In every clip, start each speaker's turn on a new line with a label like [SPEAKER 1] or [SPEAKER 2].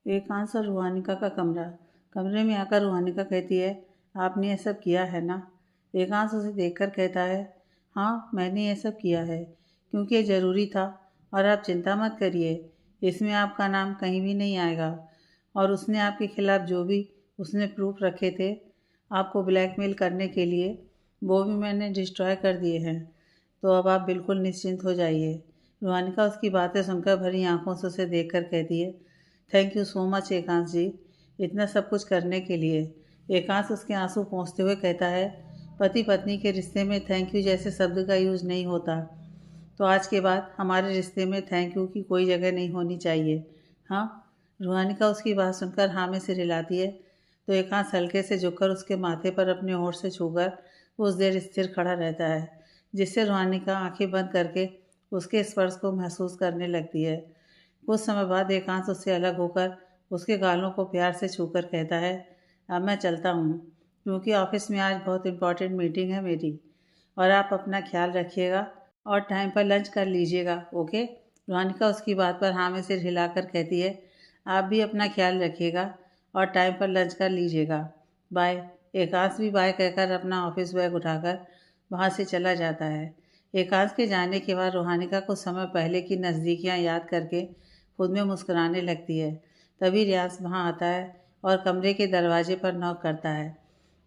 [SPEAKER 1] एकांश और रूहानिका का कमरा। कमरे में आकर रूहानिका कहती है, आपने ये सब किया है ना? एकांश उसे देखकर कहता है, हाँ मैंने ये सब किया है क्योंकि ये ज़रूरी था। और आप चिंता मत करिए, इसमें आपका नाम कहीं भी नहीं आएगा। और उसने आपके खिलाफ़ जो भी उसने प्रूफ रखे थे आपको ब्लैकमेल करने के लिए, वो भी मैंने डिस्ट्रॉय कर दिए हैं। तो अब आप बिल्कुल निश्चिंत हो जाइए। रूहानिका उसकी बातें सुनकर भरी आंखों से उसे देखकर कहती है, थैंक यू सो मच एकांश जी, इतना सब कुछ करने के लिए। एकांश उसके आंसू पोंछते हुए कहता है, पति पत्नी के रिश्ते में थैंक यू जैसे शब्द का यूज़ नहीं होता, तो आज के बाद हमारे रिश्ते में थैंक यू की कोई जगह नहीं होनी चाहिए। हाँ। रूहानिका उसकी बात सुनकर हाँ में सिर हिलाती है, तो एकांश हल्के से झुककर उसके माथे पर अपने होंठ से छूकर कुछ देर स्थिर खड़ा रहता है, जिससे रूहानिका आंखें बंद करके उसके स्पर्श को महसूस करने लगती है। कुछ समय बाद एकांश उससे अलग होकर उसके गालों को प्यार से छूकर कहता है, अब मैं चलता हूँ क्योंकि ऑफिस में आज बहुत इम्पोर्टेंट मीटिंग है मेरी। और आप अपना ख्याल रखिएगा और टाइम पर लंच कर लीजिएगा, ओके? रोनिका उसकी बात पर हाँ में सिर हिलाकर कहती है, आप भी अपना ख्याल रखिएगा और टाइम पर लंच कर लीजिएगा, बाय। एकांश भी बाय कहकर अपना ऑफिस बैग उठाकर वहाँ से चला जाता है। एकांश के जाने के बाद रोहानिका कुछ समय पहले की नज़दीकियाँ याद करके खुद में मुस्कुराने लगती है। तभी रियाज वहाँ आता है और कमरे के दरवाजे पर नॉक करता है,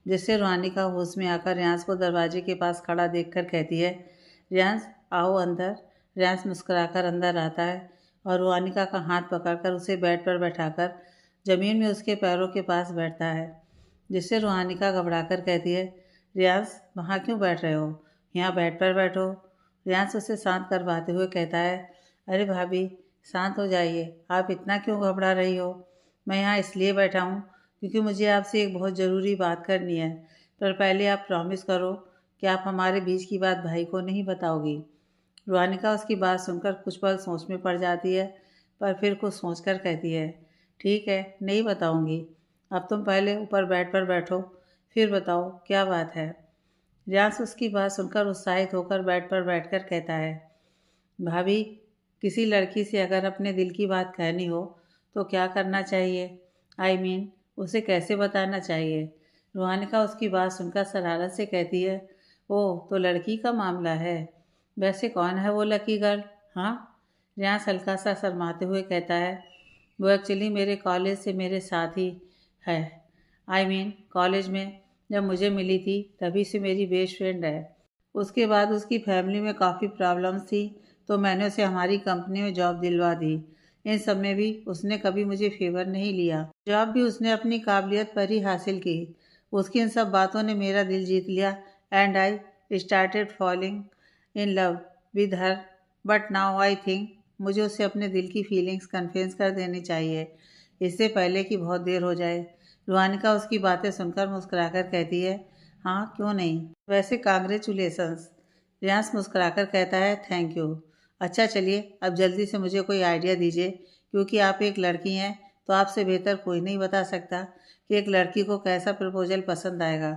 [SPEAKER 1] जिससे रूहानिका होश में आकर रियाज को दरवाजे के पास खड़ा देखकर कहती है, रियाज आओ अंदर। रियाज मुस्कुराकर अंदर आता है और रूहानिका का हाथ पकड़कर उसे बेड पर बैठाकर ज़मीन में उसके पैरों के पास बैठता है, जिससे रूहानिका घबराकर कहती है, रियाज वहाँ क्यों बैठ रहे हो? यहाँ बेड पर बैठो। रियाज उसे शांत करवाते हुए कहता है, अरे भाभी शांत हो जाइए, आप इतना क्यों घबरा रही हो? मैं यहाँ इसलिए बैठा हूँ क्योंकि मुझे आपसे एक बहुत ज़रूरी बात करनी है, पर पहले आप प्रॉमिस करो कि आप हमारे बीच की बात भाई को नहीं बताओगी। रूहानिका उसकी बात सुनकर कुछ पल सोच में पड़ जाती है, पर फिर कुछ सोचकर कहती है, ठीक है नहीं बताऊंगी। अब तुम पहले ऊपर बेड पर बैठो, फिर बताओ क्या बात है। रियांश उसकी बात सुनकर उत्साहित होकर बेड पर बैठकर कहता है, भाभी किसी लड़की से अगर अपने दिल की बात कहनी हो तो क्या करना चाहिए? आई मीन उसे कैसे बताना चाहिए? रूहानिका उसकी बात सुनकर शरारत से कहती है, ओह तो लड़की का मामला है। वैसे कौन है वो लकी गर्ल? हाँ। रियांश हल्का सा शर्माते हुए कहता है, वो एक्चुअली मेरे कॉलेज से मेरे साथ ही है। आई मीन कॉलेज में जब मुझे मिली थी तभी से मेरी बेस्ट फ्रेंड है। उसके बाद उसकी फैमिली में काफ़ी प्रॉब्लम्स थी, तो मैंने उसे हमारी कंपनी में जॉब दिलवा दी। इन सब में भी उसने कभी मुझे फेवर नहीं लिया। जॉब भी उसने अपनी काबिलियत पर ही हासिल की। उसकी इन सब बातों ने मेरा दिल जीत लिया and I started falling in love with her. But now I think मुझे उसे अपने दिल की फीलिंग्स कन्फेस कर देनी चाहिए, इससे पहले कि बहुत देर हो जाए। रूहानिका उसकी बातें सुनकर मुस्कुराकर कहती है, हाँ क्यों नहीं, वैसे कांग्रेचुलेसन्स। रियांश मुस्कुराकर कहता है, थैंक यू। अच्छा चलिए अब जल्दी से मुझे कोई आइडिया दीजिए, क्योंकि आप एक लड़की हैं तो आपसे बेहतर कोई नहीं बता सकता कि एक लड़की को कैसा प्रपोजल पसंद आएगा।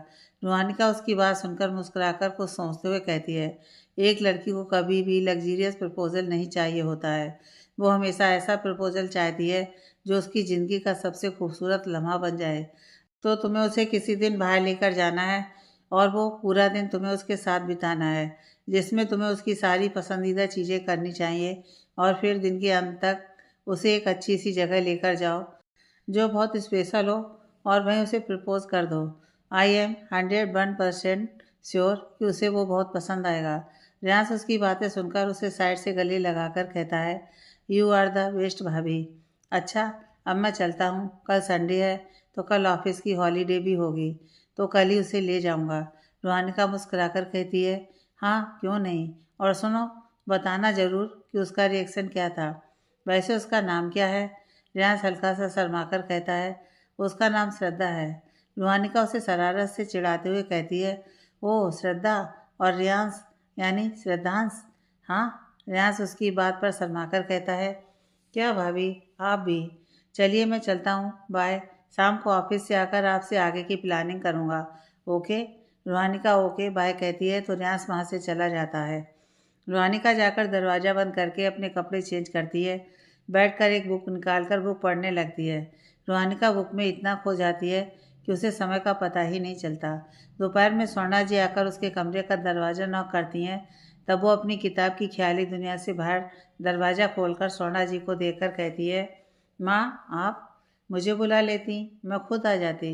[SPEAKER 1] रूहानिका उसकी बात सुनकर मुस्कुराकर कुछ सोचते हुए कहती है, एक लड़की को कभी भी लग्जीरियस प्रपोजल नहीं चाहिए होता है। वो हमेशा ऐसा प्रपोजल चाहती है जो उसकी ज़िंदगी का सबसे खूबसूरत लम्हा बन जाए। तो तुम्हें उसे किसी दिन बाहर लेकर जाना है और वो पूरा दिन तुम्हें उसके साथ बिताना है, जिसमें तुम्हें उसकी सारी पसंदीदा चीज़ें करनी चाहिए। और फिर दिन के अंत तक उसे एक अच्छी सी जगह लेकर जाओ जो बहुत स्पेशल हो और वहीं उसे प्रपोज कर दो। आई एम 101% श्योर कि उसे वो बहुत पसंद आएगा। रियांश उसकी बातें सुनकर उसे साइड से गले लगाकर कहता है, यू आर द बेस्ट भाभी। अच्छा अब मैं चलता हूँ, कल संडे है तो कल ऑफिस की हॉलीडे भी होगी, तो कल ही उसे ले जाऊँगा। रूहानिका मुस्कुराकर कहती है, हाँ क्यों नहीं, और सुनो बताना ज़रूर कि उसका रिएक्शन क्या था। वैसे उसका नाम क्या है? रियांश हल्का सा शर्माकर कहता है, उसका नाम श्रद्धा है। रूहानिका उसे शरारत से चिढ़ाते हुए कहती है, ओह श्रद्धा, और रियांश यानी श्रद्धांश। हाँ। रियांश उसकी बात पर शर्माकर कहता है, क्या भाभी आप भी? चलिए मैं चलता हूँ, बाय। शाम को ऑफिस से आकर आपसे आगे की प्लानिंग करूँगा, ओके? रूहानिका ओके बाय कहती है तो रियांश वहाँ से चला जाता है। रूहानिका जाकर दरवाज़ा बंद करके अपने कपड़े चेंज करती है, बैठकर एक बुक निकालकर बुक पढ़ने लगती है। रूहानिका बुक में इतना खो जाती है कि उसे समय का पता ही नहीं चलता। दोपहर में स्वर्णा जी आकर उसके कमरे का दरवाज़ा नॉक करती हैं। तब वो अपनी किताब की ख्याली दुनिया से बाहर दरवाज़ा खोलकर स्वर्णा जी को देखकर कहती है, माँ आप मुझे बुला लेती, मैं खुद आ जाती।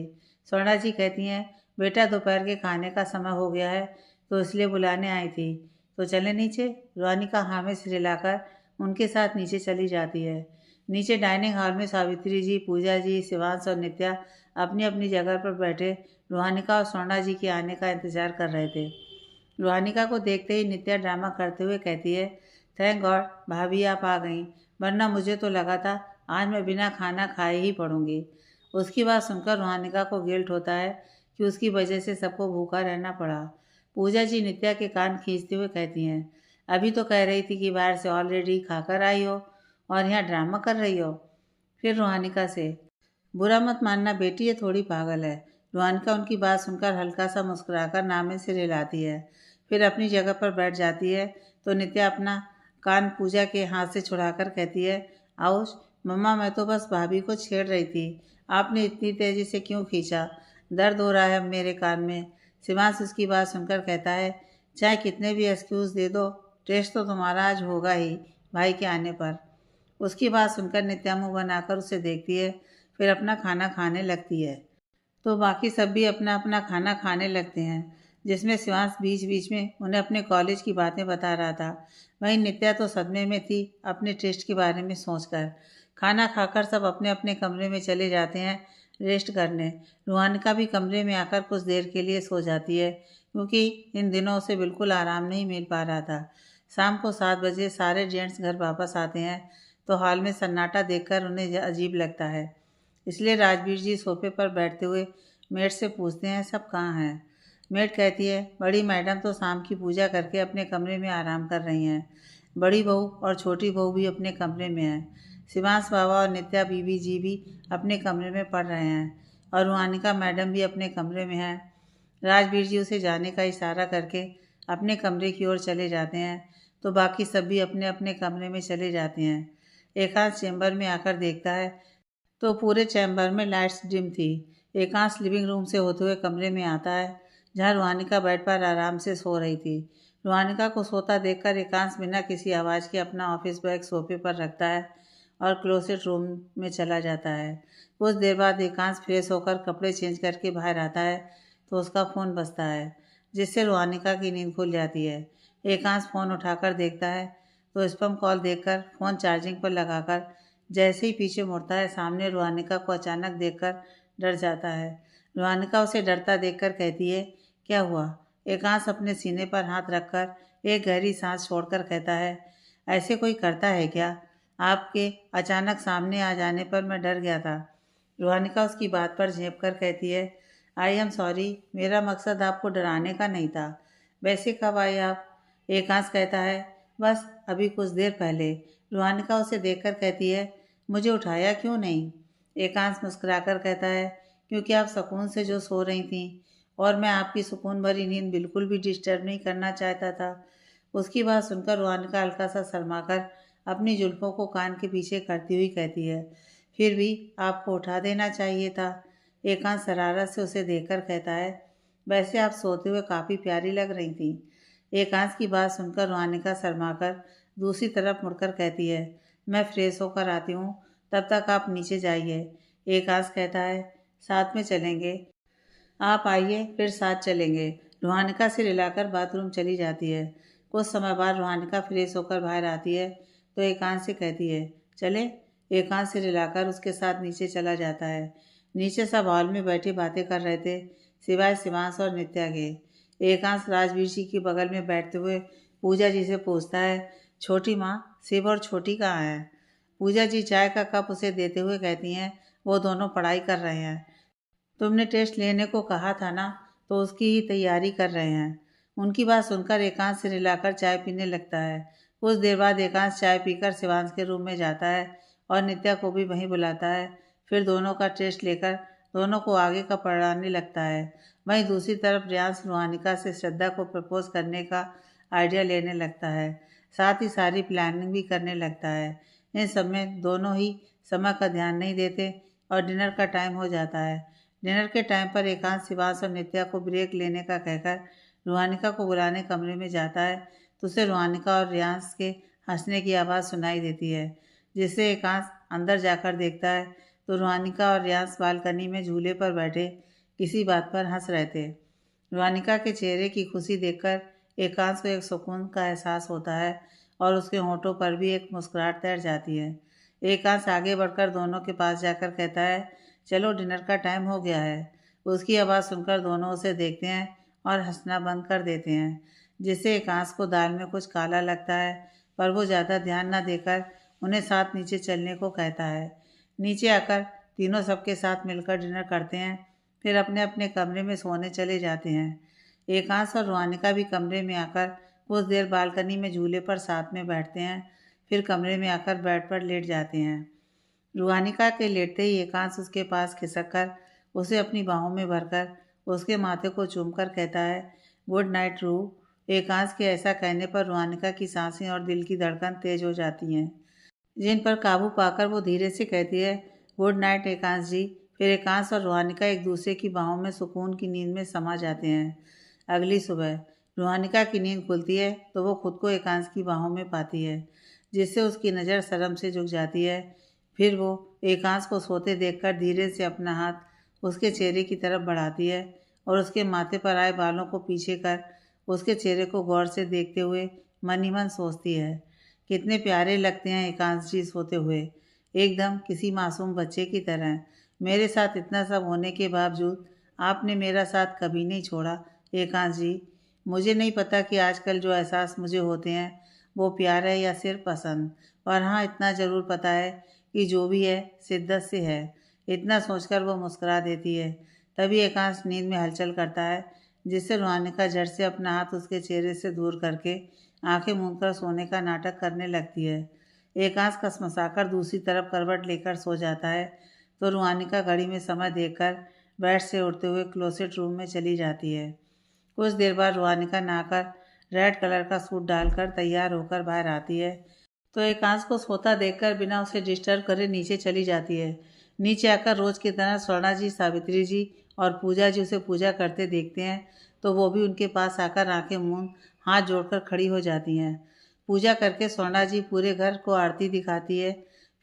[SPEAKER 1] स्वर्णा जी कहती हैं, बेटा दोपहर के खाने का समय हो गया है तो इसलिए बुलाने आई थी, तो चले नीचे। रूहानिका हाँ में सिर हिलाकर उनके साथ नीचे चली जाती है। नीचे डाइनिंग हॉल में सावित्री जी, पूजा जी, शिवांश और नित्या अपनी अपनी जगह पर बैठे रूहानिका और स्वर्णा जी के आने का इंतजार कर रहे थे। रूहानिका को देखते ही नित्या ड्रामा करते हुए कहती है, थैंक गॉड भाभी आप आ गईं, वरना मुझे तो लगा था आज मैं बिना खाना खाए ही पड़ूंगी। उसकी बात सुनकर रूहानिका को गिल्ट होता है कि उसकी वजह से सबको भूखा रहना पड़ा। पूजा जी नित्या के कान खींचते हुए कहती हैं, अभी तो कह रही थी कि बाहर से ऑलरेडी खाकर आई हो और यहाँ ड्रामा कर रही हो। फिर रूहानिका से, बुरा मत मानना बेटी, ये थोड़ी पागल है। रूहानिका उनकी बात सुनकर हल्का सा मुस्कुराकर नामे से हिलाती है, फिर अपनी जगह पर बैठ जाती है। तो नित्या अपना कान पूजा के हाथ से छुड़ाकर कहती है, आउश मम्मा, मैं तो बस भाभी को छेड़ रही थी, आपने इतनी तेज़ी से क्यों खींचा? दर्द हो रहा है अब मेरे कान में। शिवांश उसकी बात सुनकर कहता है, चाहे कितने भी एक्सक्यूज़ दे दो, टेस्ट तो तुम्हारा आज होगा ही भाई के आने पर। उसकी बात सुनकर नित्या मुँह बनाकर उसे देखती है, फिर अपना खाना खाने लगती है। तो बाकी सब भी अपना अपना खाना खाने लगते हैं, जिसमें शिवांश बीच बीच में उन्हें अपने कॉलेज की बातें बता रहा था। वहीं नित्या तो सदमे में थी अपने टेस्ट के बारे में सोचकर। खाना खाकर सब अपने अपने कमरे में चले जाते हैं रेस्ट करने। रूहानिका भी कमरे में आकर कुछ देर के लिए सो जाती है, क्योंकि इन दिनों उसे बिल्कुल आराम नहीं मिल पा रहा था। शाम को 7 बजे सारे जेंट्स घर वापस आते हैं, तो हॉल में सन्नाटा देखकर उन्हें अजीब लगता है। इसलिए राजवीर जी सोफे पर बैठते हुए मेड से पूछते हैं, सब कहाँ हैं? मेड कहती है, बड़ी मैडम तो शाम की पूजा करके अपने कमरे में आराम कर रही हैं। बड़ी बहू और छोटी बहू भी अपने कमरे में हैं। शिवांश बाबा और नित्या बीबी जी भी अपने कमरे में पढ़ रहे हैं और रूहानिका मैडम भी अपने कमरे में है। राजवीर जी उसे जाने का इशारा करके अपने कमरे की ओर चले जाते हैं, तो बाकी सब भी अपने अपने कमरे में चले जाते हैं। एकांश चैम्बर में आकर देखता है तो पूरे चैम्बर में लाइट्स डिम थी। एकांश लिविंग रूम से होते हुए कमरे में आता है, जहाँ रूहानिका बेड पर आराम से सो रही थी। रूहानिका को सोता देखकर एकांश बिना किसी आवाज़ के अपना ऑफिस बैग सोफे पर रखता है और क्लोसेट रूम में चला जाता है। कुछ देर बाद एकांश फ्रेश होकर कपड़े चेंज करके बाहर आता है, तो उसका फ़ोन बजता है, जिससे रूहानिका की नींद खुल जाती है। एकांश फ़ोन उठाकर देखता है, तो स्पैम कॉल देखकर फ़ोन चार्जिंग पर लगाकर जैसे ही पीछे मुड़ता है, सामने रूहानिका को अचानक देखकर डर जाता है। रूहानिका उसे डरता देखकर कहती है, क्या हुआ? एकांश अपने सीने पर हाथ रखकर एक गहरी सांस छोड़कर कहता है, ऐसे कोई करता है क्या? आपके अचानक सामने आ जाने पर मैं डर गया था। रूहानिका उसकी बात पर झेंप कर कहती है, आई एम सॉरी, मेरा मकसद आपको डराने का नहीं था। वैसे कब आए आप? एकांश कहता है, बस अभी कुछ देर पहले। रूहानिका उसे देखकर कहती है, मुझे उठाया क्यों नहीं? एकांश मुस्कुराकर कहता है, क्योंकि आप सुकून से जो सो रही थीं और मैं आपकी सुकून भरी नींद बिल्कुल भी डिस्टर्ब नहीं करना चाहता था। उसकी बात सुनकर रूहानिका हल्का सा शर्माकर अपनी जुल्फों को कान के पीछे करती हुई कहती है, फिर भी आपको उठा देना चाहिए था। एकांश शरारत से उसे देखकर कहता है, वैसे आप सोते हुए काफ़ी प्यारी लग रही थी। एकांश की बात सुनकर रूहानिका शर्माकर दूसरी तरफ मुड़कर कहती है, मैं फ्रेश होकर आती हूँ, तब तक आप नीचे जाइए। एकांश कहता है, साथ में चलेंगे। आप आइए फिर साथ चलेंगे। रूहानिका सिर हिलाकर बाथरूम चली जाती है। कुछ समय बाद रूहानिका फ्रेश होकर बाहर आती है, तो एकांश से कहती है, चले? एकांश सिर हिलाकर उसके साथ नीचे चला जाता है। नीचे सब हॉल में बैठे बातें कर रहे थे, सिवाय शिवांश और नित्या के। एकांश राजवीर जी के बगल में बैठते हुए पूजा जी से पूछता है, छोटी माँ, शिव और छोटी कहाँ हैं? पूजा जी चाय का कप उसे देते हुए कहती हैं, वो दोनों पढ़ाई कर रहे हैं। तुमने टेस्ट लेने को कहा था ना, तो उसकी ही तैयारी कर रहे हैं। उनकी बात सुनकर एकांश सिर हिलाकर चाय पीने लगता है। कुछ देर बाद एकांश चाय पीकर शिवांश के रूम में जाता है और नित्या को भी वहीं बुलाता है। फिर दोनों का टेस्ट लेकर दोनों को आगे का पढ़ाने लगता है। वहीं दूसरी तरफ रियांश रूहानिका से श्रद्धा को प्रपोज करने का आइडिया लेने लगता है, साथ ही सारी प्लानिंग भी करने लगता है। इन सब में दोनों ही समय का ध्यान नहीं देते और डिनर का टाइम हो जाता है। डिनर के टाइम पर एकांत शिवांश और नित्या को ब्रेक लेने का कहकर रूहानिका को बुलाने कमरे में जाता है तो उसे रूहानिका और रियांश के हंसने की आवाज़ सुनाई देती है, जिससे एकांत अंदर जाकर देखता है तो रूहानिका और रियांश बालकनी में झूले पर बैठे किसी बात पर हंस रहे थे। रूहानिका के चेहरे की खुशी देखकर एकांत को एक सुकून का एहसास होता है और उसके होंठों पर भी एक मुस्कुराहट तैर जाती है। एकांत आगे बढ़कर दोनों के पास जाकर कहता है, चलो डिनर का टाइम हो गया है। उसकी आवाज़ सुनकर दोनों उसे देखते हैं और हंसना बंद कर देते हैं, जिससे एकांत को दाल में कुछ काला लगता है, पर वो ज़्यादा ध्यान न देकर उन्हें साथ नीचे चलने को कहता है। नीचे आकर तीनों सबके साथ मिलकर डिनर करते हैं, फिर अपने अपने कमरे में सोने चले जाते हैं। एकांत और रूहानिका भी कमरे में आकर कुछ देर बालकनी में झूले पर साथ में बैठते हैं, फिर कमरे में आकर बेड पर लेट जाते हैं। रूहानिका के लेटते ही एकांत उसके पास खिसक कर उसे अपनी बाहों में भरकर उसके माथे को चूमकर कहता है, गुड नाइट रू। एकांत के ऐसा कहने पर रूहानिका की सांसें और दिल की धड़कन तेज हो जाती हैं, जिन पर काबू पाकर वो धीरे से कहती है, गुड नाइट एकांत जी। फिर एकांत और रूहानिका एक दूसरे की बाहों में सुकून की नींद में समा जाते हैं। अगली सुबह रूहानिका की नींद खुलती है तो वो खुद को एकांत की बाहों में पाती है, जिससे उसकी नज़र शर्म से झुक जाती है। फिर वो एकांत को सोते देखकर धीरे से अपना हाथ उसके चेहरे की तरफ बढ़ाती है और उसके माथे पर आए बालों को पीछे कर उसके चेहरे को गौर से देखते हुए मन ही मन सोचती है, कितने प्यारे लगते हैं एकांत जी सोते हुए, एकदम किसी मासूम बच्चे की तरह। मेरे साथ इतना सब होने के बावजूद आपने मेरा साथ कभी नहीं छोड़ा एकांत जी। मुझे नहीं पता कि आजकल जो एहसास मुझे होते हैं वो प्यार है या सिर्फ पसंद, पर हाँ इतना ज़रूर पता है कि जो भी है शिद्दत से है। इतना सोचकर वो मुस्कुरा देती है। तभी एकांत नींद में हलचल करता है, जिससे रूहानिका झट से अपना हाथ उसके चेहरे से दूर करके आंखें मूंदकर सोने का नाटक करने लगती है। एकांत कसमसाकर दूसरी तरफ करवट लेकर सो जाता है तो रूहानिका घड़ी में समय देखकर बेड से उठते हुए क्लोसेट रूम में चली जाती है। कुछ देर बाद रूहानिका नहाकर रेड कलर का सूट डालकर तैयार होकर बाहर आती है तो एकांत को सोता देखकर बिना उसे डिस्टर्ब करे नीचे चली जाती है। नीचे आकर रोज की तरह स्वर्णा जी, सावित्री जी और पूजा जी उसे पूजा करते देखते हैं तो वो भी उनके पास आकर आंखें मूंद हाथ जोड़कर खड़ी हो जाती हैं। पूजा करके स्वर्णा जी पूरे घर को आरती दिखाती है,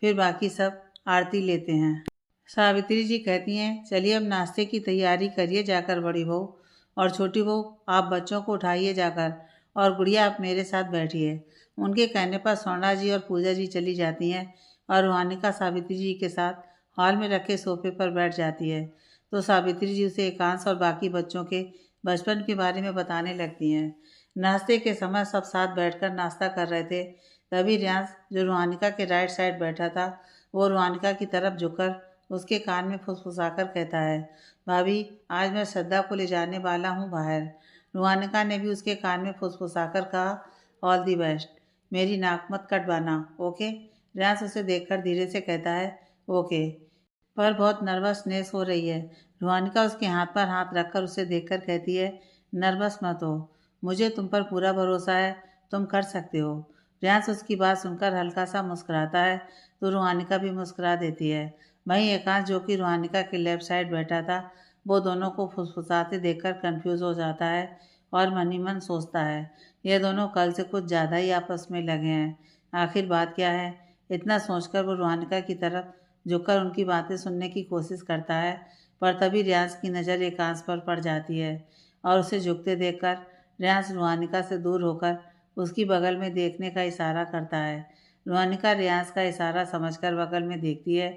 [SPEAKER 1] फिर बाकी सब आरती लेते हैं। सावित्री जी कहती हैं, चलिए अब नाश्ते की तैयारी करिए जाकर बड़ी बहू, और छोटी बहू आप बच्चों को उठाइए जाकर, और गुड़िया आप मेरे साथ बैठिए। उनके कहने पर स्वर्णा जी और पूजा जी चली जाती हैं और रूहानिका सावित्री जी के साथ हॉल में रखे सोफे पर बैठ जाती है तो सावित्री जी उसे एकांत और बाकी बच्चों के बचपन के बारे में बताने लगती हैं। नाश्ते के समय सब साथ बैठकर नाश्ता कर रहे थे, तभी रियांश जो रूहानिका के राइट साइड बैठा था वो रूहानिका की तरफ झुककर उसके कान में फुसफुसाकर कहता है, भाभी आज मैं श्रद्धा को ले जाने वाला हूँ बाहर। रूहानिका ने भी उसके कान में फुसफुसाकर कहा, ऑल दी बेस्ट, मेरी नाक मत कटवाना, ओके। रियांश उसे देखकर धीरे से कहता है, ओके, पर बहुत नर्वसनेस हो रही है। रूहानिका उसके हाथ पर हाथ रखकर उसे देखकर कहती है, नर्वस मत हो, मुझे तुम पर पूरा भरोसा है, तुम कर सकते हो। रियांश उसकी बात सुनकर हल्का सा मुस्कुराता है तो रूहानिका भी मुस्कुरा देती है। वहीं एकांत जो कि रूहानिका के लेफ्ट साइड बैठा था वो दोनों को फुसफुसाते देखकर कंफ्यूज हो जाता है और मन ही मन सोचता है, ये दोनों कल से कुछ ज़्यादा ही आपस में लगे हैं, आखिर बात क्या है। इतना सोचकर वो रूहानिका की तरफ झुककर उनकी बातें सुनने की कोशिश करता है, पर तभी रियांश की नज़र एकांत पर पड़ जाती है और उसे झुकते देखकर रियांश रूहानिका से दूर होकर उसकी बगल में देखने का इशारा करता है। रूहानिका रियांश का इशारा समझकर बगल में देखती है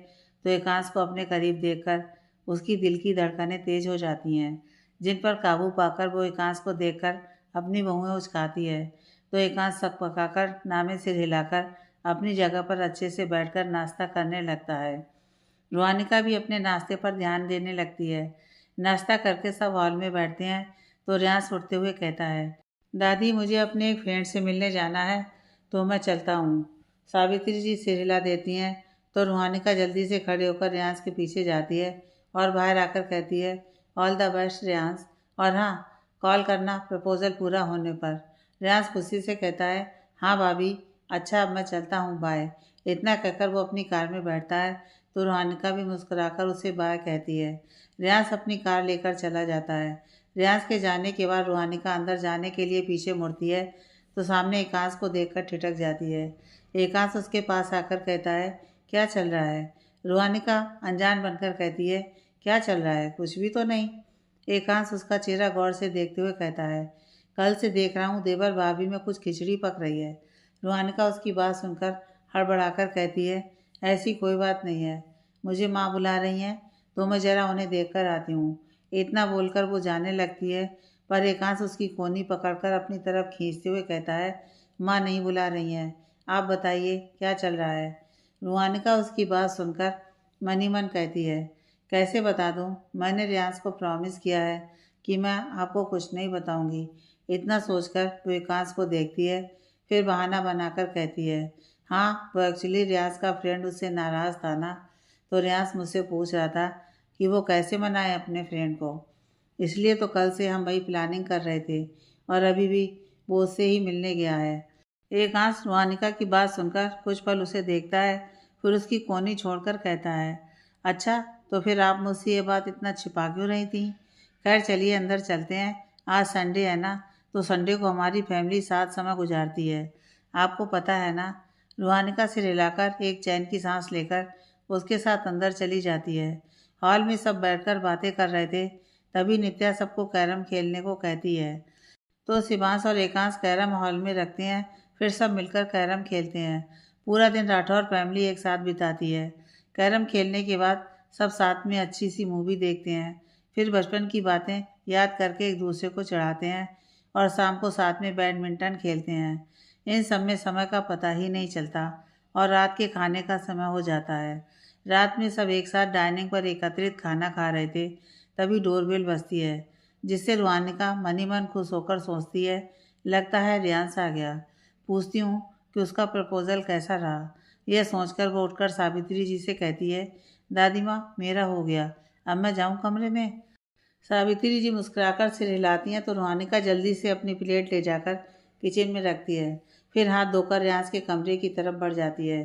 [SPEAKER 1] तो एकांत को अपने करीब देखकर उसकी दिल की धड़कनें तेज हो जाती हैं, जिन पर काबू पाकर वो एकांत को देखकर अपनी बहुएं उचकाती है तो एकांत सक पकाकर नामे से हिलाकर अपनी जगह पर अच्छे से बैठकर नाश्ता करने लगता है। रूहानिका भी अपने नाश्ते पर ध्यान देने लगती है। नाश्ता करके सब हॉल में बैठते हैं तो रियांश उठते हुए कहता है, दादी मुझे अपने एक फ्रेंड से मिलने जाना है तो मैं चलता हूँ। सावित्री जी सिर हिला देती हैं तो रूहानिका जल्दी से खड़े होकर रियांश के पीछे जाती है और बाहर आकर कहती है, ऑल द बेस्ट रियांश, और हाँ कॉल करना प्रपोज़ल पूरा होने पर। रियांश खुशी से कहता है, हाँ भाभी, अच्छा अब मैं चलता हूँ, बाय। इतना कहकर वो अपनी कार में बैठता है तो रोहानिका भी मुस्कुराकर उसे बाय कहती है। रियांस अपनी कार लेकर चला जाता है। रियांस के जाने के बाद रोहानिका अंदर जाने के लिए पीछे मुड़ती है तो सामने एकांश को देखकर ठिठक जाती है। एकांश उसके पास आकर कहता है, क्या चल रहा है? रोहानिका अनजान बनकर कहती है, क्या चल रहा है? कुछ भी तो नहीं। एकांश उसका चेहरा गौर से देखते हुए कहता है, कल से देख रहा हूँ देवर भाभी में कुछ खिचड़ी पक रही है। रोहानिका उसकी बात सुनकर हड़बड़ाकर कहती है, ऐसी कोई बात नहीं है, मुझे माँ बुला रही हैं तो मैं ज़रा उन्हें देख कर आती हूँ। इतना बोलकर वो जाने लगती है पर एकांश उसकी कोहनी पकड़कर अपनी तरफ खींचते हुए कहता है, माँ नहीं बुला रही हैं, आप बताइए क्या चल रहा है? रोहानिका उसकी बात सुनकर मन ही मन कहती है, कैसे बता दूँ? मैंने रियांश को प्रॉमिस किया है कि मैं आपको कुछ नहीं बताऊंगी। इतना सोचकर वो एकांश को देखती है, फिर बहाना बनाकर कहती है, हाँ वो एक्चुअली रियाज का फ्रेंड उससे नाराज़ था ना, तो रियाज मुझसे पूछ रहा था कि वो कैसे मनाए अपने फ्रेंड को, इसलिए तो कल से हम वही प्लानिंग कर रहे थे और अभी भी वो उससे ही मिलने गया है। एकांश रोहानिका की बात सुनकर कुछ पल उसे देखता है, फिर उसकी कोहनी छोड़कर कहता है, अच्छा तो फिर आप मुझसे ये बात इतना छिपा क्यों रही थी? खैर चलिए अंदर चलते हैं, आज संडे है ना, तो संडे को हमारी फैमिली साथ समय गुजारती है, आपको पता है ना। रोहानिका सिर हिलाकर एक चैन की सांस लेकर उसके साथ अंदर चली जाती है। हॉल में सब बैठकर बातें कर रहे थे, तभी नित्या सबको कैरम खेलने को कहती है, तो शिवांश और एकांश कैरम हॉल में रखते हैं, फिर सब मिलकर कैरम खेलते हैं। पूरा दिन राठौर फैमिली एक साथ बिताती है। कैरम खेलने के बाद सब साथ में अच्छी सी मूवी देखते हैं, फिर बचपन की बातें याद करके एक दूसरे को चढ़ाते हैं और शाम को साथ में बैडमिंटन खेलते हैं। इन सब में समय का पता ही नहीं चलता और रात के खाने का समय हो जाता है। रात में सब एक साथ डाइनिंग पर एकत्रित खाना खा रहे थे, तभी डोरबेल बजती है, जिससे रोहानिका मन ही मन खुश होकर सोचती है, लगता है रियांश आ गया, पूछती हूँ कि उसका प्रपोज़ल कैसा रहा। यह सोचकर वो उठकर सावित्री जी से कहती है, दादी माँ मेरा हो गया, अब मैं जाऊँ कमरे में? सावित्री जी मुस्कुराकर सिर हिलाती हैं तो रोहानिका जल्दी से अपनी प्लेट ले जाकर किचन में रखती है, फिर हाथ धोकर रियांश के कमरे की तरफ बढ़ जाती है।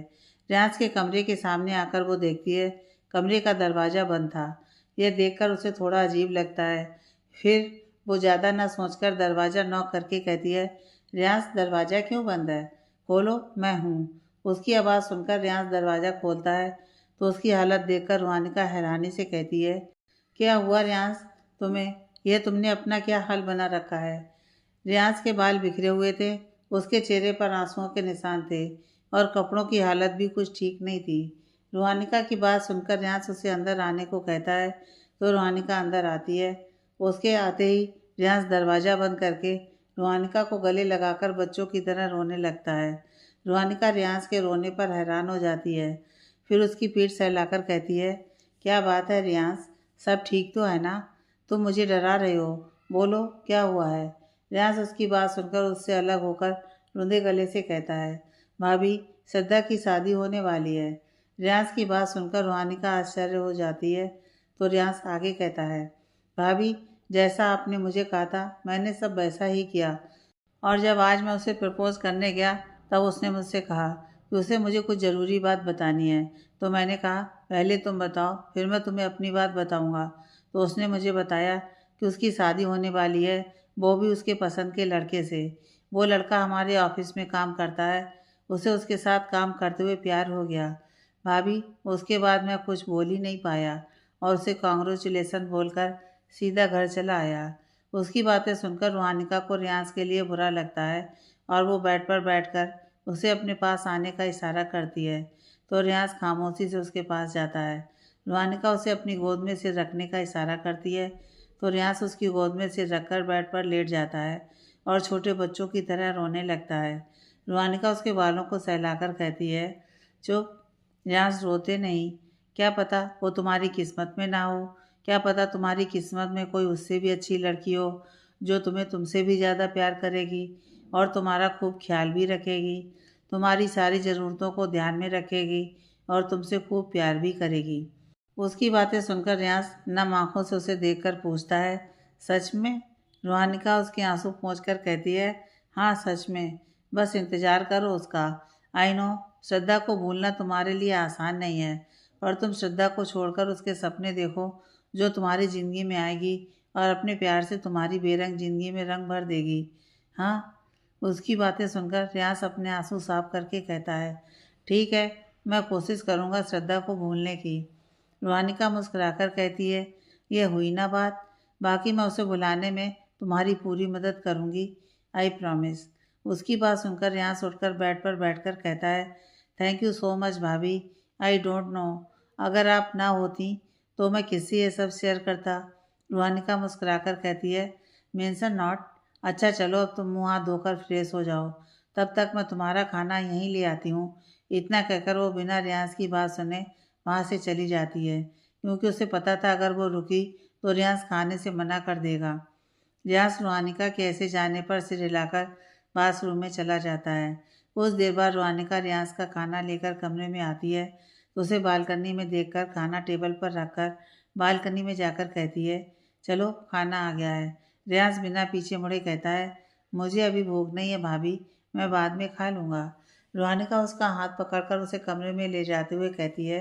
[SPEAKER 1] रियांश के कमरे के सामने आकर वो देखती है कमरे का दरवाज़ा बंद था। यह देखकर उसे थोड़ा अजीब लगता है, फिर वो ज़्यादा ना सोचकर दरवाज़ा नॉक करके कहती है, रियांश दरवाज़ा क्यों बंद है? खोलो, मैं हूँ। उसकी आवाज़ सुनकर रियांश दरवाज़ा खोलता है तो उसकी हालत देखकर रोहानिका हैरानी से कहती है, क्या हुआ रियांश तुम्हें? यह तुमने अपना क्या हाल बना रखा है? रियांश के बाल बिखरे हुए थे, उसके चेहरे पर आंसुओं के निशान थे और कपड़ों की हालत भी कुछ ठीक नहीं थी। रोहानिका की बात सुनकर रियांश उसे अंदर आने को कहता है तो रोहानिका अंदर आती है। उसके आते ही रियांश दरवाज़ा बंद करके रोहानिका को गले लगाकर बच्चों की तरह रोने लगता है। रोहानिका रियांश के रोने पर हैरान हो जाती है, फिर उसकी पीठ सहलाकर कहती है, क्या बात है रियांश, सब ठीक तो है ना? तुम मुझे डरा रहे हो, बोलो क्या हुआ है? रियांश उसकी बात सुनकर उससे अलग होकर रुंधे गले से कहता है, भाभी श्रद्धा की शादी होने वाली है। रियांश की बात सुनकर रोहानिका आश्चर्य हो जाती है तो रियांश आगे कहता है, भाभी जैसा आपने मुझे कहा था मैंने सब वैसा ही किया, और जब आज मैं उसे प्रपोज़ करने गया तब उसने मुझसे कहा कि उसे मुझे कुछ ज़रूरी बात बतानी है, तो मैंने कहा पहले तुम बताओ फिर मैं तुम्हें अपनी बात बताऊंगा। तो उसने मुझे बताया कि उसकी शादी होने वाली है, वो भी उसके पसंद के लड़के से। वो लड़का हमारे ऑफिस में काम करता है, उसे उसके साथ काम करते हुए प्यार हो गया। भाभी उसके बाद मैं कुछ बोल ही नहीं पाया और उसे कॉन्ग्रेचुलेसन बोलकर सीधा घर चला आया। उसकी बातें सुनकर रोहानिका को रियांश के लिए बुरा लगता है और वो बेड पर बैठकर उसे अपने पास आने का इशारा करती है, तो रियांश खामोशी से उसके पास जाता है। रोहानिका उसे अपनी गोद में सिर रखने का इशारा करती है, तो रियांश उसकी गोद में सिर रखकर बेड पर लेट जाता है और छोटे बच्चों की तरह रोने लगता है। रोहानिका उसके बालों को सहलाकर कहती है, चुप रियांश, रोते नहीं, क्या पता वो तुम्हारी किस्मत में ना हो, क्या पता तुम्हारी किस्मत में कोई उससे भी अच्छी लड़की हो जो तुम्हें तुमसे भी ज़्यादा प्यार करेगी और तुम्हारा खूब ख्याल भी रखेगी, तुम्हारी सारी ज़रूरतों को ध्यान में रखेगी और तुमसे खूब प्यार भी करेगी। उसकी बातें सुनकर रियांश नम आँखों से उसे देखकर पूछता है, सच में? रोहानिका उसके आंसू पोंछकर कहती है, हाँ सच में, बस इंतज़ार करो उसका। आई नो श्रद्धा को भूलना तुम्हारे लिए आसान नहीं है, पर तुम श्रद्धा को छोड़कर उसके सपने देखो जो तुम्हारी ज़िंदगी में आएगी और अपने प्यार से तुम्हारी बेरंग ज़िंदगी में रंग भर देगी। हाँ। उसकी बातें सुनकर रियाज अपने आंसू साफ करके कहता है, ठीक है, मैं कोशिश करूँगा श्रद्धा को भूलने की। रुहानिका मुस्कुराकर कहती है, यह हुई ना बात, बाकी मैं उसे बुलाने में तुम्हारी पूरी मदद करूँगी, आई प्रॉमिस। उसकी बात सुनकर रियाज उठकर बेड पर बैठकर कहता है, थैंक यू सो मच भाभी, आई डोंट नो, अगर आप ना होती तो मैं किससे ये सब शेयर करता। रुहानिका मुस्कुराकर कहती है, मेंशन नॉट। अच्छा चलो अब तुम मुँह हाथ धोकर फ्रेश हो जाओ, तब तक मैं तुम्हारा खाना यहीं ले आती हूँ। इतना कहकर वो बिना रियाज की बात सुने वहाँ से चली जाती है, क्योंकि उसे पता था अगर वो रुकी तो रियाज खाने से मना कर देगा। रियाज रुहानिका के ऐसे जाने पर सिर हिलाकर बाथरूम में चला जाता है। कुछ देर बाद रुहानिका रियाज का खाना लेकर कमरे में आती है तो उसे बालकनी में देखकर खाना टेबल पर रखकर बालकनी में जाकर कहती है, चलो खाना आ गया है। रियाज बिना पीछे मुड़े कहता है, मुझे अभी भूख नहीं है भाभी, मैं बाद में खा लूँगा। रुहानिका उसका हाथ पकड़कर उसे कमरे में ले जाते हुए कहती है,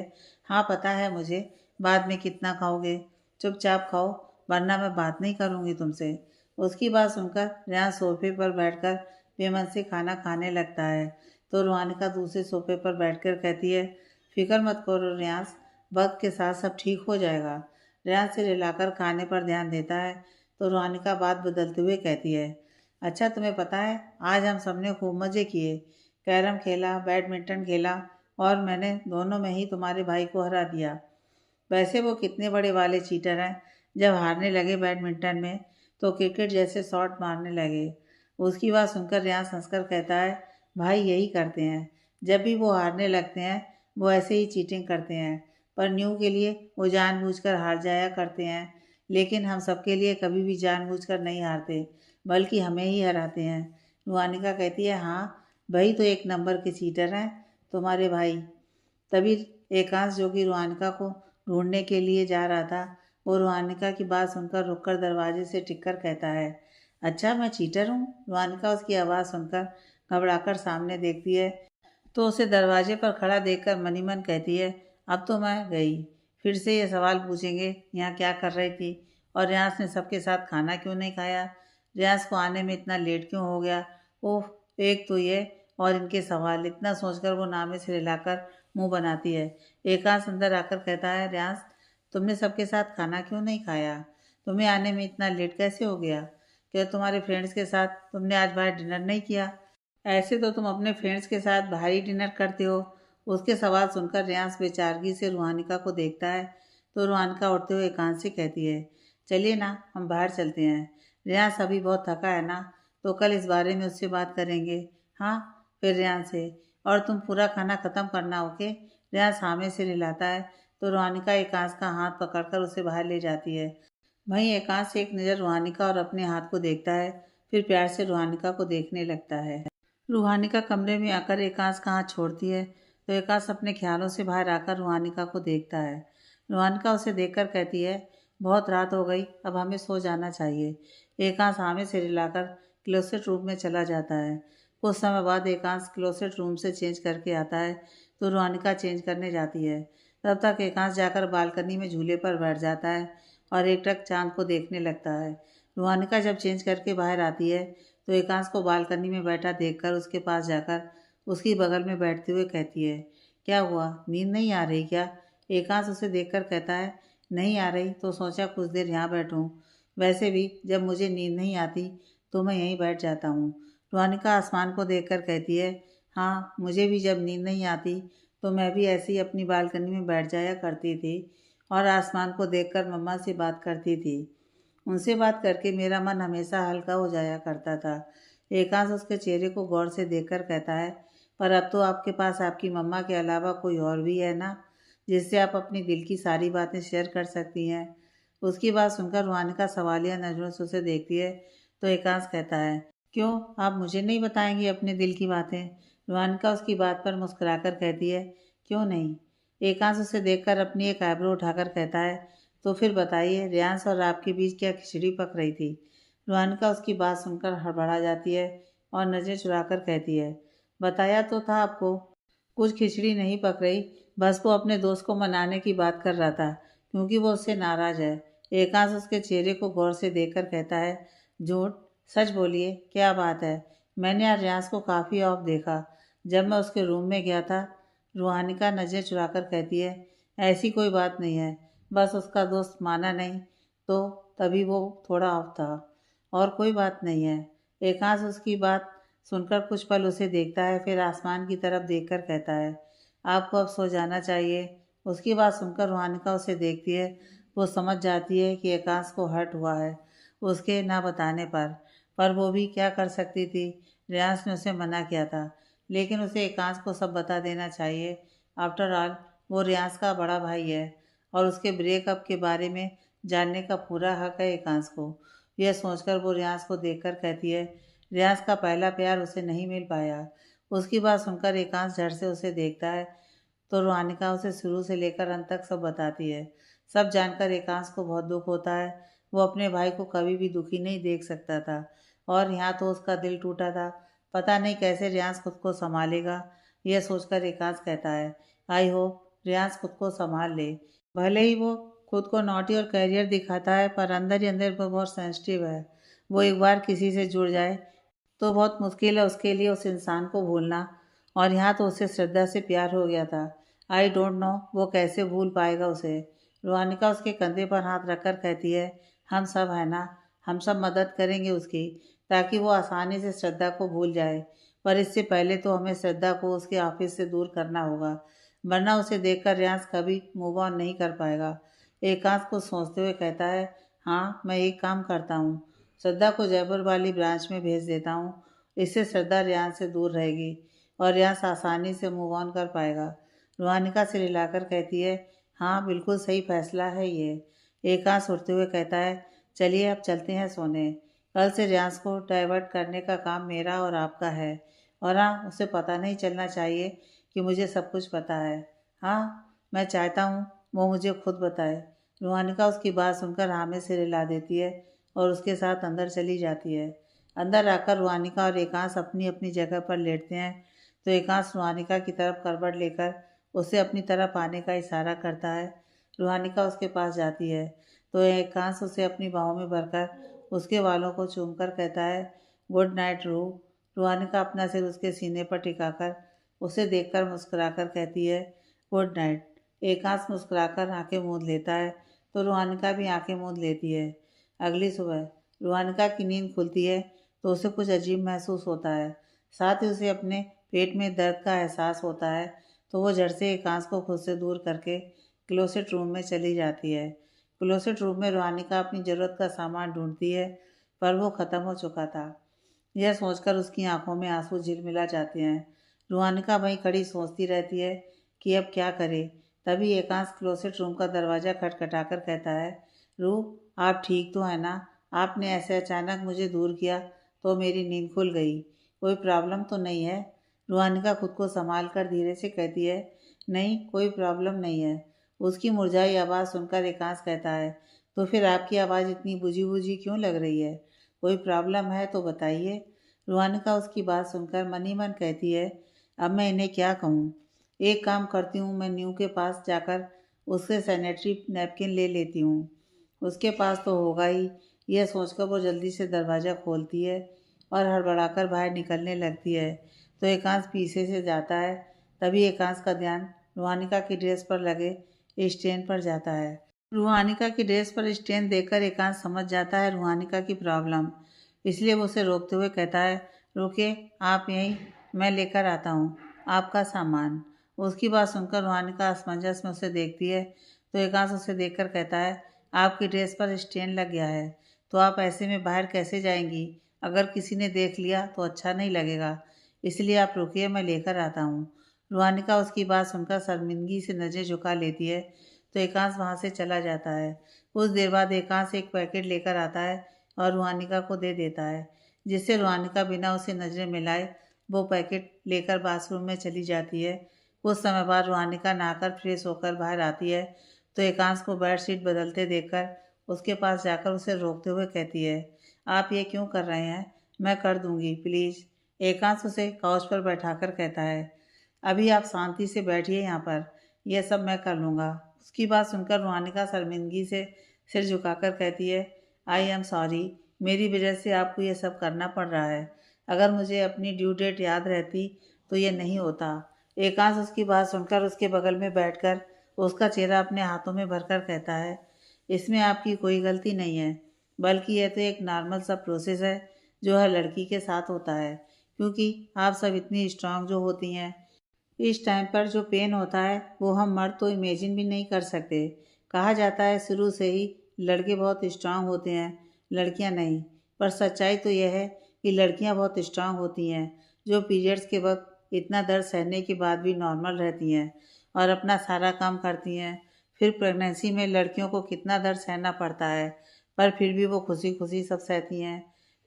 [SPEAKER 1] हाँ पता है मुझे, बाद में कितना खाओगे, चुपचाप खाओ वरना मैं बात नहीं करूँगी तुमसे। उसकी बात सुनकर रियाज सोफे पर बैठकर बेमन से खाना खाने लगता है तो रुहानिका दूसरे सोफे पर बैठकर कहती है, फिक्र मत करो रियाज, वक्त के साथ सब ठीक हो जाएगा। रियाज से रिलाकर खाने पर ध्यान देता है तो रुहानिका बात बदलते हुए कहती है, अच्छा तुम्हें पता है आज हम सबने खूब मज़े किए, कैरम खेला, बैडमिंटन खेला और मैंने दोनों में ही तुम्हारे भाई को हरा दिया। वैसे वो कितने बड़े वाले चीटर हैं, जब हारने लगे बैडमिंटन में तो क्रिकेट जैसे शॉट मारने लगे। उसकी बात सुनकर रियाज हंसकर कहता है, भाई यही करते हैं, जब भी वो हारने लगते हैं वो ऐसे ही चीटिंग करते हैं, पर न्यू के लिए वो जानबूझकर हार जाया करते हैं, लेकिन हम सबके लिए कभी भी जानबूझकर नहीं हारते, बल्कि हमें ही हराते हैं। रुहानिका कहती है, हाँ वही तो एक नंबर के चीटर हैं तुम्हारे भाई। तभी एकांश जो कि रुहानिका को ढूंढने के लिए जा रहा था, वो रुहानिका की बात सुनकर रुककर दरवाजे से टिककर कहता है, अच्छा मैं चीटर हूँ। रुहानिका उसकी आवाज़ सुनकर घबराकर सामने देखती है तो उसे दरवाजे पर खड़ा देखकर मनी मन कहती है, अब तो मैं गई, फिर से ये सवाल पूछेंगे यहाँ क्या कर रही थी और रियाज ने सबके साथ खाना क्यों नहीं खाया, रियाज को आने में इतना लेट क्यों हो गया। ओह, एक तो ये और इनके सवाल, इतना सोचकर वो नामे से हिलाकर मुंह बनाती है। एकांश अंदर आकर कहता है, रियाज तुमने सबके साथ खाना क्यों नहीं खाया, तुम्हें आने में इतना लेट कैसे हो गया, क्या तुम्हारे फ्रेंड्स के साथ तुमने आज बाहर डिनर नहीं किया, ऐसे तो तुम अपने फ्रेंड्स के साथ बाहर ही डिनर करते हो। उसके सवाल सुनकर रियाज बेचारगी से रुहानिका को देखता है तो रुहानिका उठते हुए एकांश से कहती है, चलिए ना हम बाहर चलते हैं, रियाज अभी बहुत थका है ना, तो कल इस बारे में उससे बात करेंगे। हाँ, फिर रियाज से, और तुम पूरा खाना ख़त्म करना, ओके। रियाज हामी से हिलाता है तो रुहानिका एकांश का हाथ पकड़कर उसे बाहर ले जाती है। वहीं एकांश एक नज़र रुहानिका और अपने हाथ को देखता है, फिर प्यार से रुहानिका को देखने लगता है। रूहानिका कमरे में आकर एकांश का हाथ छोड़ती है तो एकांश अपने ख्यालों से बाहर आकर रूहानिका को देखता है। रूहानिका उसे देखकर कहती है, बहुत रात हो गई, अब हमें सो जाना चाहिए। एकांश हामी से रिलाकर क्लोसेट रूम में चला जाता है। कुछ समय बाद एकांश क्लोसेट रूम से चेंज करके आता है तो रूहानिका चेंज करने जाती है। तब तक एकांश जाकर बालकनी में झूले पर बैठ जाता है और एकटक चांद को देखने लगता है। रूहानिका जब चेंज करके बाहर आती है तो एकांश को बालकनी में बैठा देखकर उसके पास जाकर उसकी बगल में बैठते हुए कहती है, क्या हुआ, नींद नहीं आ रही क्या। एकांश उसे देखकर कहता है, नहीं आ रही तो सोचा कुछ देर यहाँ बैठूं, वैसे भी जब मुझे नींद नहीं आती तो मैं यहीं बैठ जाता हूँ। रुहानिका आसमान को देखकर कहती है, हाँ मुझे भी जब नींद नहीं आती तो मैं भी ऐसे ही अपनी बालकनी में बैठ जाया करती थी और आसमान को देखकर मम्मा से बात करती थी। उनसे बात करके मेरा मन हमेशा हल्का हो जाया करता था। एकांश उसके चेहरे को गौर से देखकर कहता है, पर अब तो आपके पास आपकी मम्मा के अलावा कोई और भी है ना, जिससे आप अपनी दिल की सारी बातें शेयर कर सकती हैं। उसकी बात सुनकर रुहानिका सवालिया नजरों से उसे देखती है तो एकांश कहता है, क्यों, आप मुझे नहीं बताएंगी अपने दिल की बातें। रुहानिका उसकी बात पर मुस्कुराकर कहती है, क्यों नहीं। एकांश उसे देखकर अपनी एक आईब्रो उठाकर कहता है, तो फिर बताइए रियांश और आपके बीच क्या खिचड़ी पक रही थी। रुहानिका उसकी बात सुनकर हड़बड़ा जाती है और नज़रें चुराकर कहती है, बताया तो था आपको, कुछ खिचड़ी नहीं पक रही, बस वो अपने दोस्त को मनाने की बात कर रहा था क्योंकि वो उससे नाराज़ है। एकांश उसके चेहरे को गौर से देखकर कहता है, झूठ, सच बोलिए, क्या बात है? मैंने आज रियाज को काफ़ी ऑफ देखा। जब मैं उसके रूम में गया था। रूहानिका नज़र चुराकर कहती है, ऐसी कोई बात नहीं है, बस उसका दोस्त माना नहीं तो तभी वो थोड़ा ऑफ था, और कोई बात नहीं है। एकांश उसकी बात सुनकर कुछ पल उसे देखता है, फिर आसमान की तरफ देखकर कहता है, आपको अब सो जाना चाहिए। उसकी बात सुनकर रूहानिका उसे देखती है। वो समझ जाती है कि एकांश को हर्ट हुआ है उसके ना बताने पर वो भी क्या कर सकती थी। रियांश ने उसे मना किया था, लेकिन उसे एकांश को सब बता देना चाहिए। आफ्टर ऑल वो रियांश का बड़ा भाई है और उसके ब्रेकअप के बारे में जानने का पूरा हक है एकांश को। यह सोचकर वो रियांश को देखकर कहती है, रियांश का पहला प्यार उसे नहीं मिल पाया। उसकी बात सुनकर एकांश झट से उसे देखता है तो रूहानिका उसे शुरू से लेकर अंत तक सब बताती है। सब जानकर एकांश को बहुत दुख होता है। वो अपने भाई को कभी भी दुखी नहीं देख सकता था और यहाँ तो उसका दिल टूटा था। पता नहीं कैसे रियांश खुद को संभालेगा। यह सोचकर एकांश कहता है, आई होप रियांश खुद को संभाल ले। भले ही वो खुद को नॉटी और कैरियर दिखाता है, पर अंदर ही अंदर वो बहुत सेंसिटिव है। वो एक बार किसी से जुड़ जाए तो बहुत मुश्किल है उसके लिए उस इंसान को भूलना, और यहाँ तो उसे श्रद्धा से प्यार हो गया था। आई डोंट नो वो कैसे भूल पाएगा उसे। रूहानिका उसके कंधे पर हाथ रखकर कहती है, हम सब है ना, हम सब मदद करेंगे उसकी, ताकि वो आसानी से श्रद्धा को भूल जाए। पर इससे पहले तो हमें श्रद्धा को उसके ऑफिस से दूर करना होगा, वरना उसे देखकर रियांश कभी मूव ऑन नहीं कर पाएगा। एकांश को सोचते हुए कहता है, हाँ मैं एक काम करता हूँ, श्रद्धा को जयपुर वाली ब्रांच में भेज देता हूँ। इससे श्रद्धा रियांश से दूर रहेगी और रियांश आसानी से मूव ऑन कर पाएगा। रूहानिका सिर हिलाकर कहती है, हाँ बिल्कुल सही फैसला है ये। एकांश उठते हुए कहता है, चलिए अब चलते हैं सोने। कल से रियांश को डाइवर्ट करने का काम मेरा और आपका है, और हाँ उसे पता नहीं चलना चाहिए कि मुझे सब कुछ पता है। हाँ मैं चाहता हूँ वो मुझे खुद बताए। रूहानिका उसकी बात सुनकर हाँ में सिर हिला देती है और उसके साथ अंदर चली जाती है। अंदर आकर रूहानिका और एकांश अपनी अपनी जगह पर लेटते हैं तो एकांश रूहानिका की तरफ करवट लेकर उसे अपनी तरफ आने का इशारा करता है। रूहानिका उसके पास जाती है तो एकांश उसे अपनी बाहों में भरकर उसके बालों को चूमकर कहता है, गुड नाइट रूह। रूहानिका अपना सिर उसके सीने पर टिकाकर उसे देखकर मुस्कुराकर कहती है, गुड नाइट। एकांश मुस्कुराकर आंखें मूंद लेता है तो रूहानिका भी आंखें मूंद लेती है। अगली सुबह रूहानिका की नींद खुलती है तो उसे कुछ अजीब महसूस होता है, साथ ही उसे अपने पेट में दर्द का एहसास होता है। तो वो झट से एकांश को खुद से दूर करके क्लोसेट रूम में चली जाती है। क्लोसेट रूम में रूहानिका अपनी ज़रूरत का सामान ढूंढती है, पर वो ख़त्म हो चुका था। यह सोचकर उसकी आंखों में आंसू झिलमिला जाते हैं। रूहानिका वहीं खड़ी सोचती रहती है कि अब क्या करे। तभी एकांश क्लोसेट रूम का दरवाज़ा खटखटाकर कहता है, रूह आप ठीक तो है ना? आपने ऐसे अचानक मुझे दूर किया तो मेरी नींद खुल गई। कोई प्रॉब्लम तो नहीं है? रूहानिका खुद को संभाल कर धीरे से कहती है, नहीं कोई प्रॉब्लम नहीं है। उसकी मुरझाई आवाज़ सुनकर एकांश कहता है, तो फिर आपकी आवाज़ इतनी बुझी बुझी क्यों लग रही है? कोई प्रॉब्लम है तो बताइए। रूहानिका उसकी बात सुनकर मन ही मन कहती है, अब मैं इन्हें क्या कहूँ। एक काम करती हूँ, मैं न्यू के पास जाकर उससे सैनिटरी नैपकिन ले लेती हूँ, उसके पास तो होगा ही। यह सोचकर वो जल्दी से दरवाज़ा खोलती है और हड़बड़ाकर बाहर निकलने लगती है तो एकांश पीछे से जाता है। तभी एकांश का ध्यान रूहानिका की ड्रेस पर लगे स्टेन पर जाता है। रूहानिका की ड्रेस पर स्टेन देखकर एकांश समझ जाता है रूहानिका की प्रॉब्लम, इसलिए वो उसे रोकते हुए कहता है, रुकिए आप यहीं, मैं लेकर आता हूँ आपका सामान। उसकी बात सुनकर रूहानिका असमंजस में उसे देखती है तो एकांश उसे देखकर कहता है, आपकी ड्रेस पर स्टेन लग गया है तो आप ऐसे में बाहर कैसे जाएंगी? अगर किसी ने देख लिया तो अच्छा नहीं लगेगा, इसलिए आप रुकिए, मैं लेकर आता हूँ। रूहानिका उसकी बात सुनकर शर्मिंदगी से नज़र झुका लेती है तो एकांश वहाँ से चला जाता है। कुछ देर बाद एकांश एक पैकेट लेकर आता है और रूहानिका को दे देता है, जिससे रूहानिका बिना उसे नज़रें मिलाए वो पैकेट लेकर बाथरूम में चली जाती है। कुछ समय बाद रूहानिका नहाकर फ्रेश होकर बाहर आती है तो एकांश को बेडशीट बदलते देखकर उसके पास जाकर उसे रोकते हुए कहती है, आप ये क्यों कर रहे हैं? मैं कर दूंगी प्लीज़। एकांश उसे काउच पर बैठाकर कहता है, अभी आप शांति से बैठिए यहाँ पर, यह सब मैं कर लूँगा। उसकी बात सुनकर रूहानिका शर्मिंदगी से सिर झुकाकर कहती है, आई एम सॉरी, मेरी वजह से आपको ये सब करना पड़ रहा है। अगर मुझे अपनी ड्यू डेट याद रहती तो ये नहीं होता। एकांश उसकी बात सुनकर उसके बगल में बैठकर उसका चेहरा अपने हाथों में भरकर कहता है, इसमें आपकी कोई गलती नहीं है, बल्कि यह तो एक नॉर्मल सा प्रोसेस है जो हर लड़की के साथ होता है, क्योंकि आप सब इतनी स्ट्रांग जो होती हैं। इस टाइम पर जो पेन होता है वो हम मर्द तो इमेजिन भी नहीं कर सकते। कहा जाता है शुरू से ही लड़के बहुत स्ट्रांग होते हैं, लड़कियां नहीं। पर सच्चाई तो यह है कि लड़कियां बहुत स्ट्रांग होती हैं, जो पीरियड्स के वक्त इतना दर्द सहने के बाद भी नॉर्मल रहती हैं और अपना सारा काम करती हैं। फिर प्रेगनेंसी में लड़कियों को कितना दर्द सहना पड़ता है, पर फिर भी वो खुशी खुशी सब सहती हैं।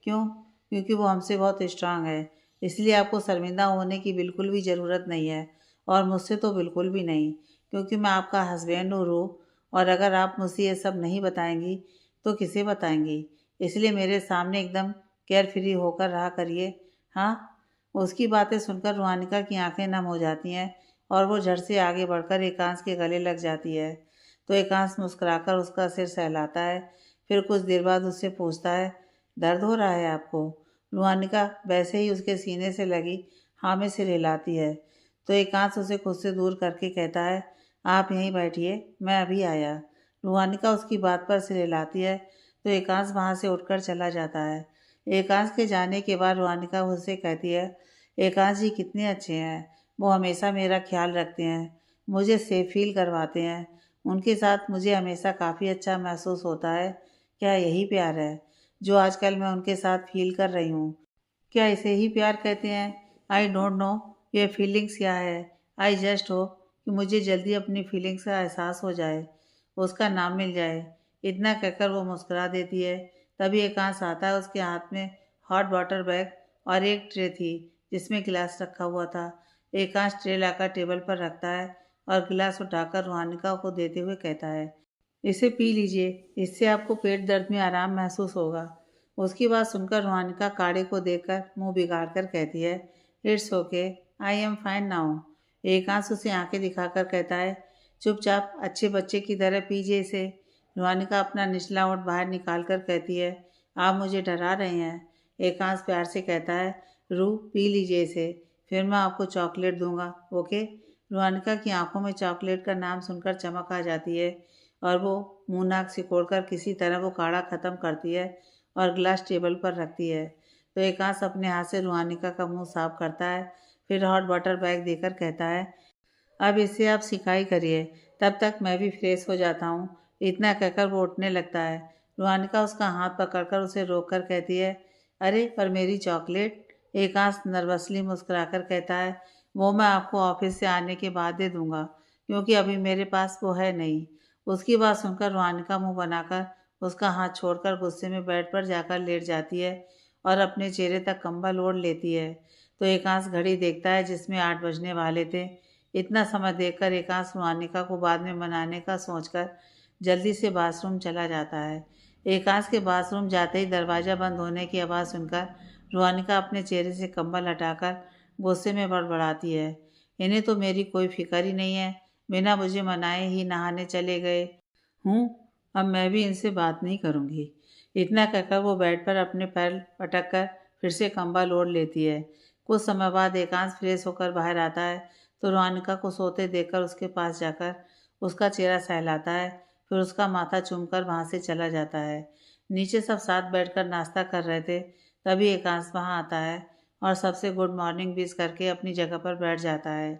[SPEAKER 1] क्यों? क्योंकि वो हमसे बहुत स्ट्रांग है। इसलिए आपको शर्मिंदा होने की बिल्कुल भी ज़रूरत नहीं है, और मुझसे तो बिल्कुल भी नहीं, क्योंकि मैं आपका हस्बैंड हूँ। और अगर आप मुझसे ये सब नहीं बताएंगी तो किसे बताएंगी? इसलिए मेरे सामने एकदम केयर फ्री होकर रहा करिए। हाँ। उसकी बातें सुनकर रूहानिका की आंखें नम हो जाती हैं और वो झट से आगे बढ़कर एकांश के गले लग जाती है। तो एकांश मुस्कुराकर उसका सिर सहलाता है। फिर कुछ देर बाद उससे पूछता है, दर्द हो रहा है आपको? रूहानिका वैसे ही उसके सीने से लगी हाँ में सिर हिलाती है। तो एकांश उसे खुद से दूर करके कहता है, आप यहीं बैठिए, मैं अभी आया। रूहानिका उसकी बात पर सिर हिलाती है तो एकांश वहाँ से उठकर चला जाता है। एकांश के जाने के बाद रूहानिका उससे कहती है, एकांश जी कितने अच्छे हैं, वो हमेशा मेरा ख्याल रखते हैं, मुझे सेफ फील करवाते हैं, उनके साथ मुझे हमेशा काफ़ी अच्छा महसूस होता है। क्या यही प्यार है जो आजकल मैं उनके साथ फील कर रही हूँ? क्या इसे ही प्यार कहते हैं? आई डोंट नो ये फीलिंग्स क्या है। आई जस्ट होप कि मुझे जल्दी अपनी फीलिंग्स का एहसास हो जाए, उसका नाम मिल जाए। इतना कहकर वो मुस्कुरा देती है। तभी एकांश आता है। उसके हाथ में हॉट वाटर बैग और एक ट्रे थी जिसमें गिलास रखा हुआ था। एकांश ट्रे लाकर टेबल पर रखता है और गिलास उठाकर रूहानिका को देते हुए कहता है, इसे पी लीजिए, इससे आपको पेट दर्द में आराम महसूस होगा। उसकी बात सुनकर रूहानिका काढ़े को देखकर मुंह बिगाड़ कर कहती है, it's okay, I am fine now. Ekansh उसे आंखें दिखाकर कहता है, चुपचाप अच्छे बच्चे की तरह पीजिए इसे। रूहानिका अपना निचला ओंठ बाहर निकाल कर कहती है, आप मुझे डरा रहे हैं। एकांश प्यार से कहता है, रू पी लीजिए इसे, फिर मैं आपको चॉकलेट दूंगा, ओके। रूहानिका की आंखों में चॉकलेट का नाम सुनकर चमक आ जाती है और वो मुंह नाक सिकोड़कर किसी तरह वो काढ़ा ख़त्म करती है और गिलास टेबल पर रखती है। तो एकांश अपने हाथ से रूहानिका का मुंह साफ करता है, फिर हॉट वाटर बैग देकर कहता है, अब इससे आप सिकाई करिए, तब तक मैं भी फ्रेश हो जाता हूँ। इतना कहकर वो उठने लगता है। रूहानिका उसका हाथ पकड़कर उसे रोककर कहती है, अरे पर मेरी चॉकलेट। एकांश नर्वसली मुस्कुराकर कहता है, वो मैं आपको ऑफिस से आने के बाद दे दूँगा, क्योंकि अभी मेरे पास वो है नहीं। उसकी बात सुनकर रूहानिका मुंह बनाकर उसका हाथ छोड़कर गुस्से में बेड पर जाकर लेट जाती है और अपने चेहरे तक कंबल ओढ़ लेती है। तो एकांश घड़ी देखता है जिसमें 8 बजने वाले थे। इतना समय देखकर एकांश रूहानिका को बाद में मनाने का सोचकर जल्दी से बाथरूम चला जाता है। एकांश के बाथरूम जाते ही दरवाज़ा बंद होने की आवाज़ सुनकर रूहानिका अपने चेहरे से कंबल हटाकर गुस्से में बड़बड़ाती है, इन्हें तो मेरी कोई फिक्र ही नहीं है, बिना मुझे मनाए ही नहाने चले गए हूँ। अब मैं भी इनसे बात नहीं करूँगी। इतना कहकर वो बेड पर अपने पैर पटक कर फिर से कंबल ओढ़ लेती है। कुछ समय बाद एकांश फ्रेश होकर बाहर आता है तो रूहानिका को सोते देखकर उसके पास जाकर उसका चेहरा सहलाता है, फिर उसका माथा चूमकर वहाँ से चला जाता है। नीचे सब साथ बैठकर नाश्ता कर रहे थे, तभी एकांश वहाँ आता है और सबसे गुड मॉर्निंग विश करके अपनी जगह पर बैठ जाता है।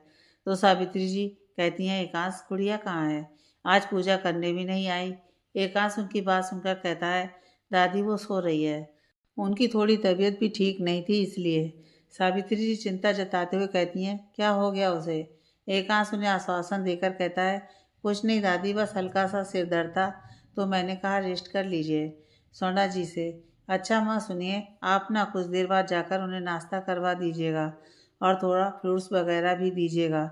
[SPEAKER 1] तो सावित्री जी कहती हैं, एकांश गुड़िया कहाँ है? आज पूजा करने भी नहीं आई। एकांश उनकी बात सुनकर कहता है, दादी वो सो रही है, उनकी थोड़ी तबीयत भी ठीक नहीं थी इसलिए। सावित्री जी चिंता जताते हुए कहती हैं, क्या हो गया उसे? एकांश उन्हें आश्वासन देकर कहता है, कुछ नहीं दादी, बस हल्का सा सिर दर्द था तो मैंने कहा रेस्ट कर लीजिए। सोना जी से, अच्छा माँ सुनिए, आप ना कुछ देर बाद जाकर उन्हें नाश्ता करवा दीजिएगा और थोड़ा फ्रूट्स वगैरह भी दीजिएगा,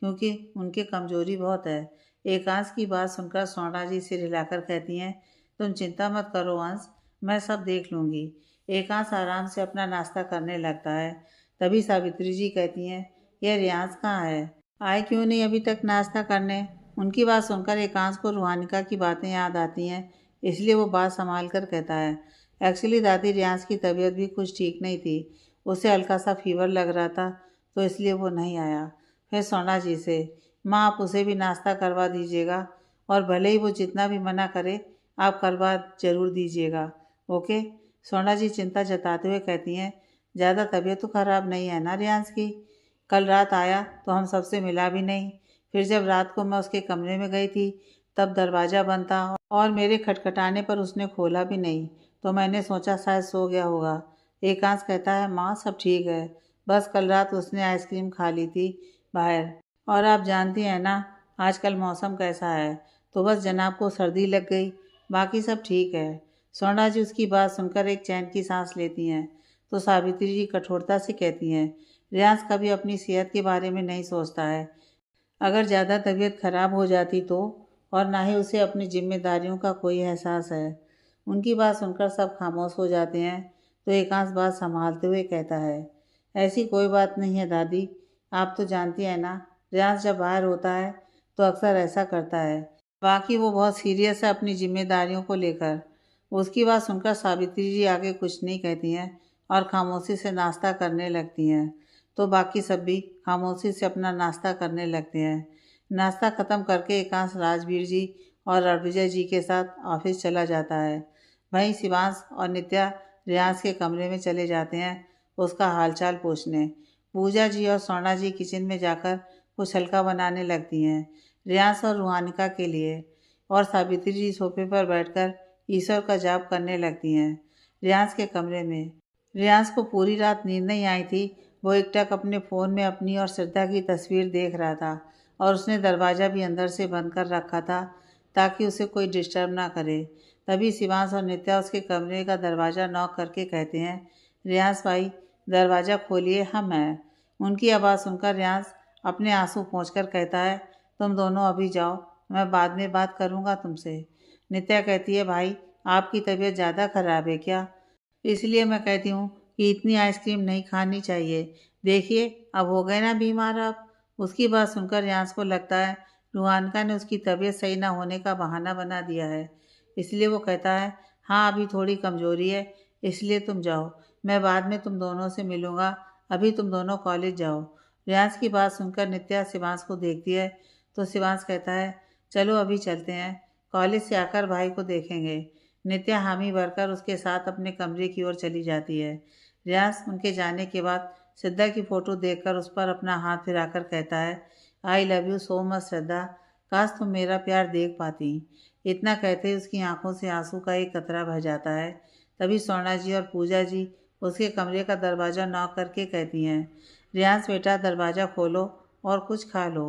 [SPEAKER 1] क्योंकि उनकी कमज़ोरी बहुत है। एकांश की बात सुनकर सोना जी सिर हिलाकर कहती हैं, तुम चिंता मत करो अंश, मैं सब देख लूँगी। एकांश आराम से अपना नाश्ता करने लगता है। तभी सावित्री जी कहती हैं, यह रियाज कहाँ है? आए क्यों नहीं अभी तक नाश्ता करने? उनकी बात सुनकर एकांश को रूहानिका की बातें याद आती हैं, इसलिए वो बात संभाल कर कहता है, एक्चुअली दादी रियाज की तबीयत भी कुछ ठीक नहीं थी, उसे हल्का सा फीवर लग रहा था, तो इसलिए वो नहीं आया। फिर सोना जी से, माँ आप उसे भी नाश्ता करवा दीजिएगा, और भले ही वो जितना भी मना करे आप करवा ज़रूर दीजिएगा, ओके? सोना जी चिंता जताते हुए कहती हैं, ज़्यादा तबीयत तो ख़राब नहीं है ना रियांश की? कल रात आया तो हम सबसे मिला भी नहीं, फिर जब रात को मैं उसके कमरे में गई थी तब दरवाज़ा बंद था और मेरे खटखटाने पर उसने खोला भी नहीं, तो मैंने सोचा शायद सो गया होगा। एकांश कहता है, माँ सब ठीक है, बस कल रात उसने आइसक्रीम खा ली थी बाहर, और आप जानती हैं ना आजकल मौसम कैसा है, तो बस जनाब को सर्दी लग गई, बाकी सब ठीक है। स्वर्णा जी उसकी बात सुनकर एक चैन की सांस लेती हैं, तो सावित्री जी कठोरता से कहती हैं, रियांश कभी अपनी सेहत के बारे में नहीं सोचता है, अगर ज़्यादा तबीयत खराब हो जाती तो, और ना ही उसे अपनी जिम्मेदारियों का कोई एहसास है। उनकी बात सुनकर सब खामोश हो जाते हैं, तो एकांश बात संभालते हुए कहता है, ऐसी कोई बात नहीं है दादी, आप तो जानती हैं ना रियांश जब बाहर होता है तो अक्सर ऐसा करता है, बाकी वो बहुत सीरियस है अपनी जिम्मेदारियों को लेकर। उसकी बात सुनकर सावित्री जी आगे कुछ नहीं कहती हैं और खामोशी से नाश्ता करने लगती हैं, तो बाकी सब भी खामोशी से अपना नाश्ता करने लगते हैं। नाश्ता ख़त्म करके एकांश राजवीर जी और रणविजय जी के साथ ऑफिस चला जाता है। वहीं शिवांश और नित्या रियांश के कमरे में चले जाते हैं उसका हालचाल पूछने। पूजा जी और सोना जी किचन में जाकर कुछ हल्का बनाने लगती हैं रियांश और रूहानिका के लिए, और सावित्री जी सोफे पर बैठकर ईश्वर का जाप करने लगती हैं रियांश के कमरे में। रियांश को पूरी रात नींद नहीं आई थी, वो एकटक अपने फ़ोन में अपनी और श्रद्धा की तस्वीर देख रहा था, और उसने दरवाज़ा भी अंदर से बंद कर रखा था ताकि उसे कोई डिस्टर्ब ना करे। तभी शिवांश और नित्या उसके कमरे का दरवाज़ा नॉक करके कहते हैं, रियांश भाई दरवाज़ा खोलिए, हम हैं। उनकी आवाज़ सुनकर रियांश अपने आंसू पोंछकर कहता है, तुम दोनों अभी जाओ, मैं बाद में बात करूँगा तुमसे। नित्या कहती है, भाई आपकी तबीयत ज़्यादा ख़राब है क्या? इसलिए मैं कहती हूँ कि इतनी आइसक्रीम नहीं खानी चाहिए, देखिए अब हो गए ना बीमार आप। उसकी बात सुनकर रियांश को लगता है रूहानिका ने उसकी तबीयत सही ना होने का बहाना बना दिया है, इसलिए वो कहता है, हाँ अभी थोड़ी कमज़ोरी है, इसलिए तुम जाओ, मैं बाद में तुम दोनों से मिलूँगा, अभी तुम दोनों कॉलेज जाओ। रियांश की बात सुनकर नित्या शिवांश को देखती है, तो शिवांश कहता है, चलो अभी चलते हैं, कॉलेज से आकर भाई को देखेंगे। नित्या हामी भरकर उसके साथ अपने कमरे की ओर चली जाती है। रियांश उनके जाने के बाद श्रद्धा की फ़ोटो देखकर उस पर अपना हाथ फिराकर कहता है, I love you so much Shraddha, काश तुम मेरा प्यार देख पाती। इतना कहते ही उसकी आंखों से आंसू का एक कतरा बह जाता है। तभी सोना जी और पूजा जी उसके कमरे का दरवाज़ा नॉक करके कहती हैं, रियांश बेटा दरवाज़ा खोलो और कुछ खा लो।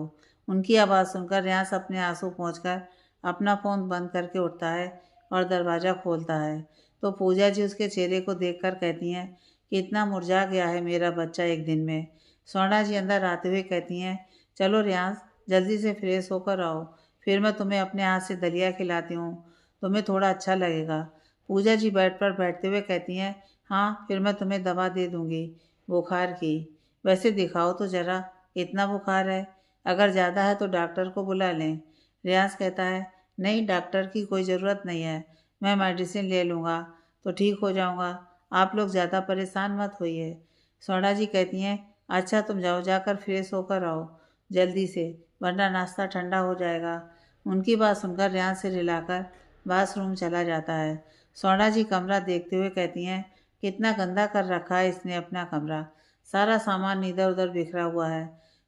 [SPEAKER 1] उनकी आवाज़ सुनकर रियांश अपने आंसू पोंछकर अपना फ़ोन बंद करके उठता है और दरवाज़ा खोलता है, तो पूजा जी उसके चेहरे को देखकर कहती हैं कि इतना मुरझा गया है मेरा बच्चा एक दिन में। सोना जी अंदर आते हुए कहती हैं, चलो रियांश जल्दी से फ्रेश होकर आओ, फिर मैं तुम्हें अपने हाथ से दलिया खिलाती हूँ, तुम्हें थोड़ा अच्छा लगेगा। पूजा जी बेड पर बैठते हुए कहती हैं, हाँ फिर मैं तुम्हें दवा दे दूँगी बुखार की, वैसे दिखाओ तो ज़रा कितना बुखार है, अगर ज़्यादा है तो डॉक्टर को बुला लें। रियांश कहता है, नहीं डॉक्टर की कोई ज़रूरत नहीं है, मैं मेडिसिन ले लूँगा तो ठीक हो जाऊँगा, आप लोग ज़्यादा परेशान मत होइए। सोना जी कहती हैं, अच्छा तुम जाओ जाकर फ्रेश होकर आओ जल्दी से, वरना नाश्ता ठंडा हो जाएगा। उनकी बात सुनकर रियांश से रिलाकर बाथरूम चला जाता है। सोना जी कमरा देखते हुए कहती हैं, कितना गंदा कर रखा है इसने अपना कमरा, सारा सामान इधर उधर बिखरा हुआ है।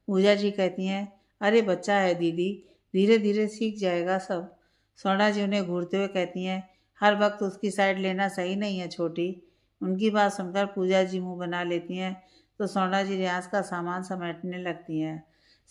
[SPEAKER 1] पूजा जी कहती हैं, अरे बच्चा है दीदी, धीरे धीरे सीख जाएगा सब। सोना जी उन्हें घूरते हुए कहती हैं, हर वक्त उसकी साइड लेना सही नहीं है छोटी। उनकी बात सुनकर पूजा जी मुंह बना लेती हैं, तो सोना जी रियांश का सामान समेटने लगती हैं।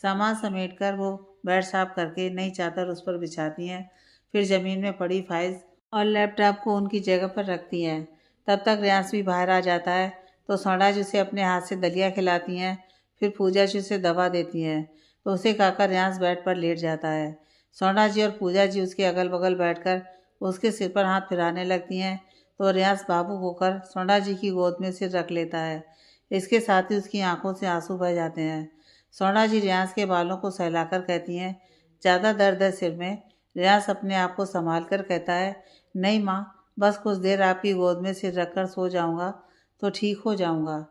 [SPEAKER 1] सामान समेटकर वो बेड साफ करके नई चादर उस पर बिछाती हैं, फिर ज़मीन में पड़ी फाइल्स और लैपटॉप को उनकी जगह पर रखती हैं। तब तक रियांश भी बाहर आ जाता है, तो सोना जी उसे अपने हाथ से दलिया खिलाती हैं, फिर पूजा जी उसे दवा देती हैं, तो उसे खाकर रियांश बेड पर लेट जाता है। सोना जी और पूजा जी उसके अगल बगल बैठकर उसके सिर पर हाथ फिराने लगती हैं, तो रियांश भावुक होकर सोना जी की गोद में सिर रख लेता है। इसके साथ ही उसकी आंखों से आंसू बह जाते हैं। सोना जी रियाज के बालों को सहलाकर कहती हैं, ज़्यादा दर्द है सिर में? रियाज अपने आप को संभाल कर कहता है, नहीं माँ, बस कुछ देर आपकी गोद में सिर रखकर सो जाऊँगा तो ठीक हो जाऊँगा।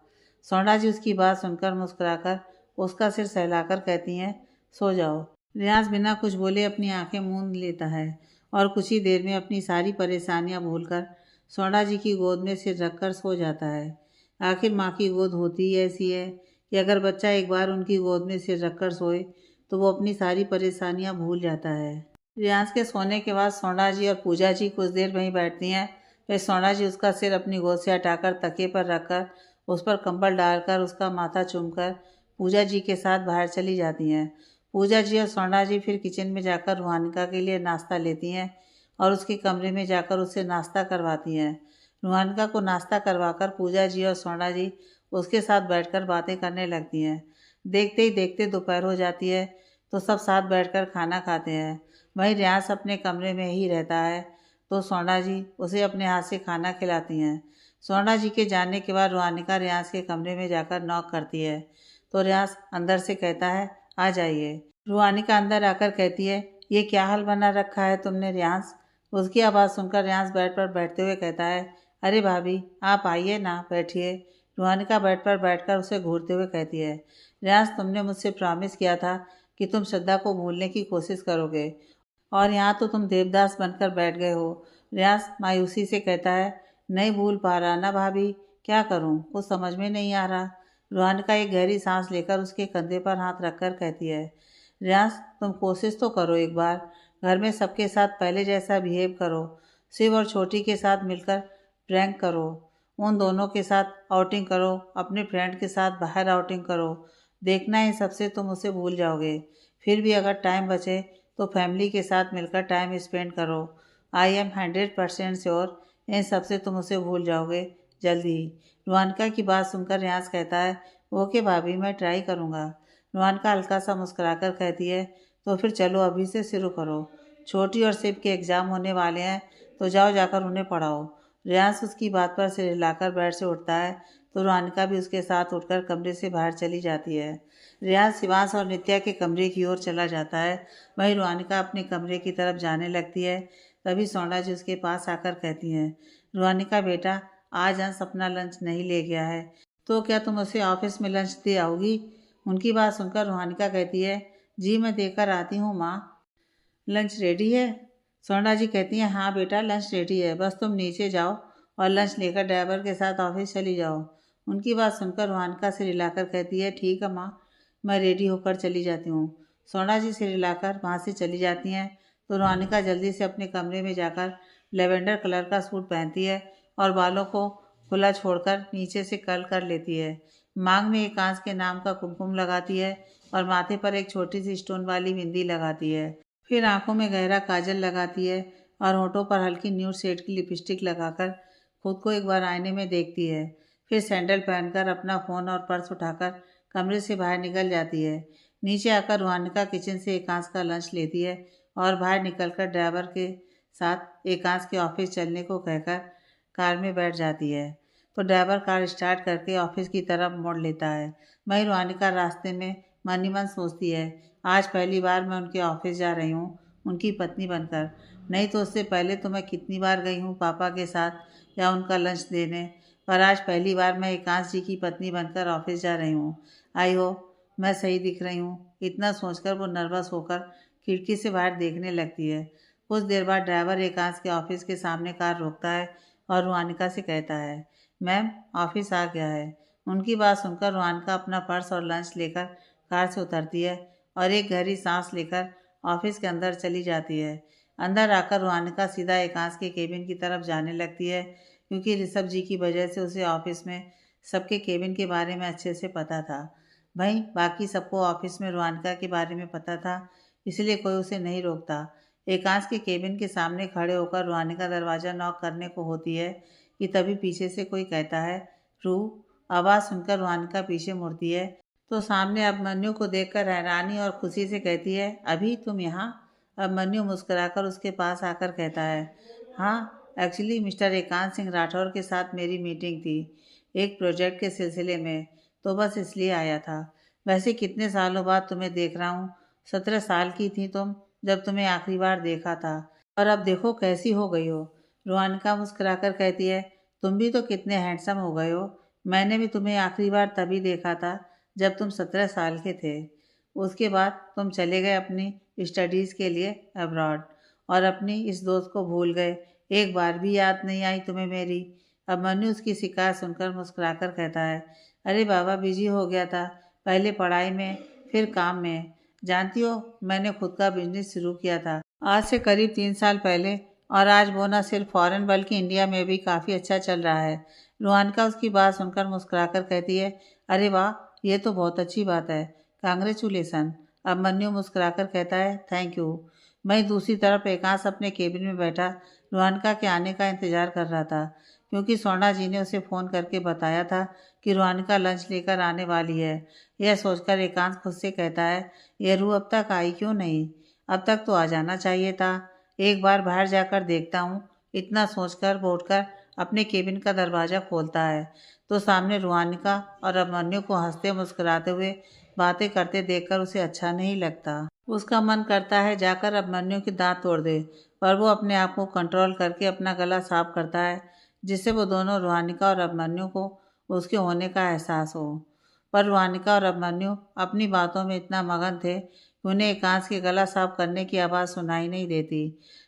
[SPEAKER 1] सोना जी उसकी बात सुनकर मुस्कुराकर उसका सिर सहलाकर कहती हैं, सो जाओ। रियाज बिना कुछ बोले अपनी आंखें मूंद लेता है और कुछ ही देर में अपनी सारी परेशानियां भूलकर सोना जी की गोद में सिर रखकर सो जाता है। आखिर माँ की गोद होती ही ऐसी है कि अगर बच्चा एक बार उनकी गोद में सिर रखकर सोए तो वो अपनी सारी परेशानियां भूल जाता है। रियाज के सोने के बाद सोना जी और पूजा जी कुछ देर वहीं बैठती हैं। फिर सोना जी उसका सिर अपनी गोद से हटाकर तकिए पर रखकर उस पर कंबल डालकर उसका माथा चूमकर पूजा जी के साथ बाहर चली जाती हैं। पूजा जी और सोना जी फिर किचन में जाकर रूहानिका के लिए नाश्ता लेती हैं और उसके कमरे में जाकर उससे नाश्ता करवाती हैं। रूहानिका को नाश्ता करवाकर पूजा जी और सोना जी उसके साथ बैठकर बातें करने लगती हैं। देखते ही देखते दोपहर हो जाती है तो सब साथ बैठकर खाना खाते हैं। वहीं रियाज अपने कमरे में ही रहता है तो सोना जी उसे अपने हाथ से खाना खिलाती हैं। सोना जी के जाने के बाद रूहानिका रियाज के कमरे में जाकर नॉक करती है तो रियाज अंदर से कहता है, आ जाइए। रूहानिका अंदर आकर कहती है, ये क्या हाल बना रखा है तुमने रियाज? उसकी आवाज़ सुनकर रियाज बेड पर बैठते हुए कहता है, अरे भाभी आप आइए ना, बैठिए। रूहानिका बेड पर बैठकर उसे घूरते हुए कहती है, रियाज तुमने मुझसे प्रॉमिस किया था कि तुम श्रद्धा को भूलने की कोशिश करोगे और यहाँ तो तुम देवदास बनकर बैठ गए हो। रियाज मायूसी से कहता है, नहीं भूल पा रहा ना भाभी, क्या करूँ, कुछ समझ में नहीं आ रहा। रूहानिका एक गहरी सांस लेकर उसके कंधे पर हाथ रखकर कहती है, रियाज तुम कोशिश तो करो एक बार, घर में सबके साथ पहले जैसा बिहेव करो, शिव और छोटी के साथ मिलकर प्रैंक करो, उन दोनों के साथ आउटिंग करो, अपने फ्रेंड के साथ बाहर आउटिंग करो, देखना है सबसे तुम उसे भूल जाओगे। फिर भी अगर टाइम बचे तो फैमिली के साथ मिलकर टाइम स्पेंड करो। आई एम 100% श्योर इन सबसे तुम उसे भूल जाओगे जल्दी ही। रूहानिका की बात सुनकर रियाज कहता है, ओके भाभी मैं ट्राई करूँगा। रूहानिका हल्का सा मुस्कुराकर कहती है, तो फिर चलो अभी से शुरू करो। छोटी और शिव के एग्ज़ाम होने वाले हैं तो जाओ जाकर उन्हें पढ़ाओ। रियाज उसकी बात पर सिर हिलाकर बेड से उठता है तो रूहानिका भी उसके साथ उठकर कमरे से बाहर चली जाती है। रियाज शिवांश और नित्या के कमरे की ओर चला जाता है। वहीं रूहानिका अपने कमरे की तरफ जाने लगती है। तभी सोना जी उसके पास आकर कहती हैं, रूहानिका बेटा आज अंश अपना लंच नहीं ले गया है तो क्या तुम उसे ऑफिस में लंच दे आओगी? उनकी बात सुनकर रूहानिका कहती है, जी मैं देकर आती हूँ माँ। लंच रेडी है? सोना जी कहती हैं, हाँ बेटा लंच रेडी है, बस तुम नीचे जाओ और लंच लेकर ड्राइवर के साथ ऑफिस चली जाओ। उनकी बात सुनकर रूहानिका सिर हिलाकर कहती है, ठीक है माँ, मैं रेडी होकर चली जाती हूँ। सोना जी सिर हिलाकर वहाँ से चली जाती हैं तो रूहानिका जल्दी से अपने कमरे में जाकर लेवेंडर कलर का सूट पहनती है और बालों को खुला छोड़कर नीचे से कर्ल कर लेती है। मांग में एक कांच के नाम का कुमकुम लगाती है और माथे पर एक छोटी सी स्टोन वाली बिंदी लगाती है। फिर आंखों में गहरा काजल लगाती है और होठों पर हल्की न्यूड शेड की लिपस्टिक लगाकर खुद को एक बार आईने में देखती है। फिर सैंडल पहनकर अपना फ़ोन और पर्स उठाकर कमरे से बाहर निकल जाती है। नीचे आकर रूहानिका किचन से एकांश का लंच लेती है और बाहर निकलकर ड्राइवर के साथ एकांश के ऑफिस चलने को कहकर कार में बैठ जाती है तो ड्राइवर कार स्टार्ट करके ऑफिस की तरफ मोड़ लेता है। वहीं रूहानिका रास्ते में मन ही मन सोचती है, आज पहली बार मैं उनके ऑफिस जा रही हूँ उनकी पत्नी बनकर, नहीं तो उससे पहले तो मैं कितनी बार गई हूँ पापा के साथ या उनका लंच देने, पर आज पहली बार मैं एकांश जी की पत्नी बनकर ऑफिस जा रही हूँ। आई होप मैं सही दिख रही हूँ। इतना सोचकर वो नर्वस होकर खिड़की से बाहर देखने लगती है। कुछ देर बाद ड्राइवर एकांश के ऑफिस के सामने कार रोकता है और रूहानिका से कहता है, मैम ऑफिस आ गया है। उनकी बात सुनकर रूहानिका अपना पर्स और लंच लेकर कार से उतरती है और एक गहरी सांस लेकर ऑफिस के अंदर चली जाती है। अंदर आकर रूहानिका सीधा एकांश के केबिन की तरफ जाने लगती है क्योंकि ऋषभ जी की वजह से उसे ऑफिस में सबके केबिन के बारे में अच्छे से पता था। वहीं बाकी सबको ऑफिस में रूहानिका के बारे में पता था, इसलिए कोई उसे नहीं रोकता। एकांश के केबिन के सामने खड़े होकर रूहानिका दरवाज़ा नॉक करने को होती है कि तभी पीछे से कोई कहता है, रू। आवाज़ सुनकर रूहानिका पीछे मुड़ती है तो सामने अभिमन्यु को देखकर हैरानी और खुशी से कहती है, अभी तुम यहाँ? अभिमन्यु मुस्कुराकर उसके पास आकर कहता है, हाँ एक्चुअली मिस्टर एकांत सिंह राठौर के साथ मेरी मीटिंग थी एक प्रोजेक्ट के सिलसिले में, तो बस इसलिए आया था। वैसे कितने सालों बाद तुम्हें देख रहा हूँ। 17 साल की थी तुम जब तुम्हें आखिरी बार देखा था, और अब देखो कैसी हो गई हो। रोहानिका मुस्कुराकर कहती है, तुम भी तो कितने हैंडसम हो गए हो। मैंने भी तुम्हें आखिरी बार तभी देखा था जब तुम 17 साल के थे। उसके बाद तुम चले गए अपनी स्टडीज़ के लिए अब्रॉड, और अपनी इस दोस्त को भूल गए। एक बार भी याद नहीं आई तुम्हें मेरी। अब मन्नू उसकी शिकायत सुनकर मुस्कुराकर कहता है, अरे बाबा बिजी हो गया था, पहले पढ़ाई में फिर काम में। जानती हो, मैंने खुद का बिजनेस शुरू किया था आज से करीब 3 साल पहले, और आज वो न सिर्फ फॉरेन बल्कि इंडिया में भी काफ़ी अच्छा चल रहा है। रोहानिका उसकी बात सुनकर मुस्कुराकर कहती है, अरे वाह, ये तो बहुत अच्छी बात है, कांग्रेचुलेसन। अब मन्नू मुस्कुराकर कहता है, थैंक यू। मैं दूसरी तरफ एकांश अपने केबिन में बैठा रोहानिका के आने का इंतज़ार कर रहा था, क्योंकि स्वर्णा जी ने उसे फ़ोन करके बताया था कि रोहानिका लंच लेकर आने वाली है। यह सोचकर एकांश खुद से कहता है, यह रूह अब तक आई क्यों नहीं? अब तक तो आ जाना चाहिए था। एक बार बाहर जाकर देखता हूँ। इतना सोचकर वो उठकर अपने केबिन का दरवाज़ा खोलता है तो सामने रोहानिका और अभिमन्यु को हंसते मुस्कुराते हुए बातें करते देखकर उसे अच्छा नहीं लगता। उसका मन करता है जाकर अभिमन्यु के दांत तोड़ दे, पर वो अपने आप को कंट्रोल करके अपना गला साफ करता है, जिससे वो दोनों रोहानिका और अभिमन्यु को उसके होने का एहसास हो। पर रोहानिका और अभिमन्यु अपनी बातों में इतना मगन थे कि उन्हें एकांश के गला साफ करने की आवाज़ सुनाई नहीं देती।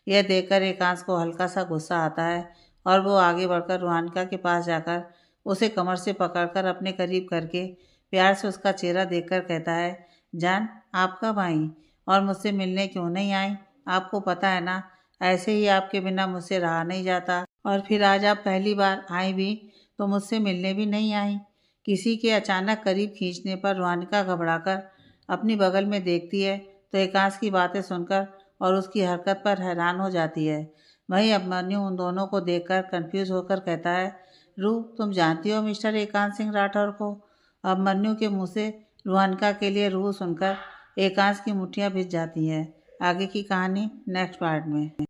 [SPEAKER 1] यह देखकर एकांश को हल्का सा गुस्सा आता है, और वो आगे बढ़कर रोहानिका के पास जाकर उसे कमर से पकड़कर अपने करीब करके प्यार से उसका चेहरा देखकर कहता है, जान, आप कब आई और मुझसे मिलने क्यों नहीं आई? आपको पता है ना, ऐसे ही आपके बिना मुझसे रहा नहीं जाता, और फिर आज आप पहली बार आई भी तो मुझसे मिलने भी नहीं आई। किसी के अचानक करीब खींचने पर रोहानिका घबराकर अपनी बगल में देखती है तो एकांश की बातें सुनकर और उसकी हरकत पर हैरान हो जाती है। वहीं अभिमन्यु उन दोनों को देखकर कंफ्यूज होकर कहता है, रूह, तुम जानती हो मिस्टर एकांश सिंह राठौर को? अभिमन्यु के मुंह से रोहानिका के लिए रूह सुनकर एकांश की मुट्ठियां भिज जाती हैं। आगे की कहानी नेक्स्ट पार्ट में।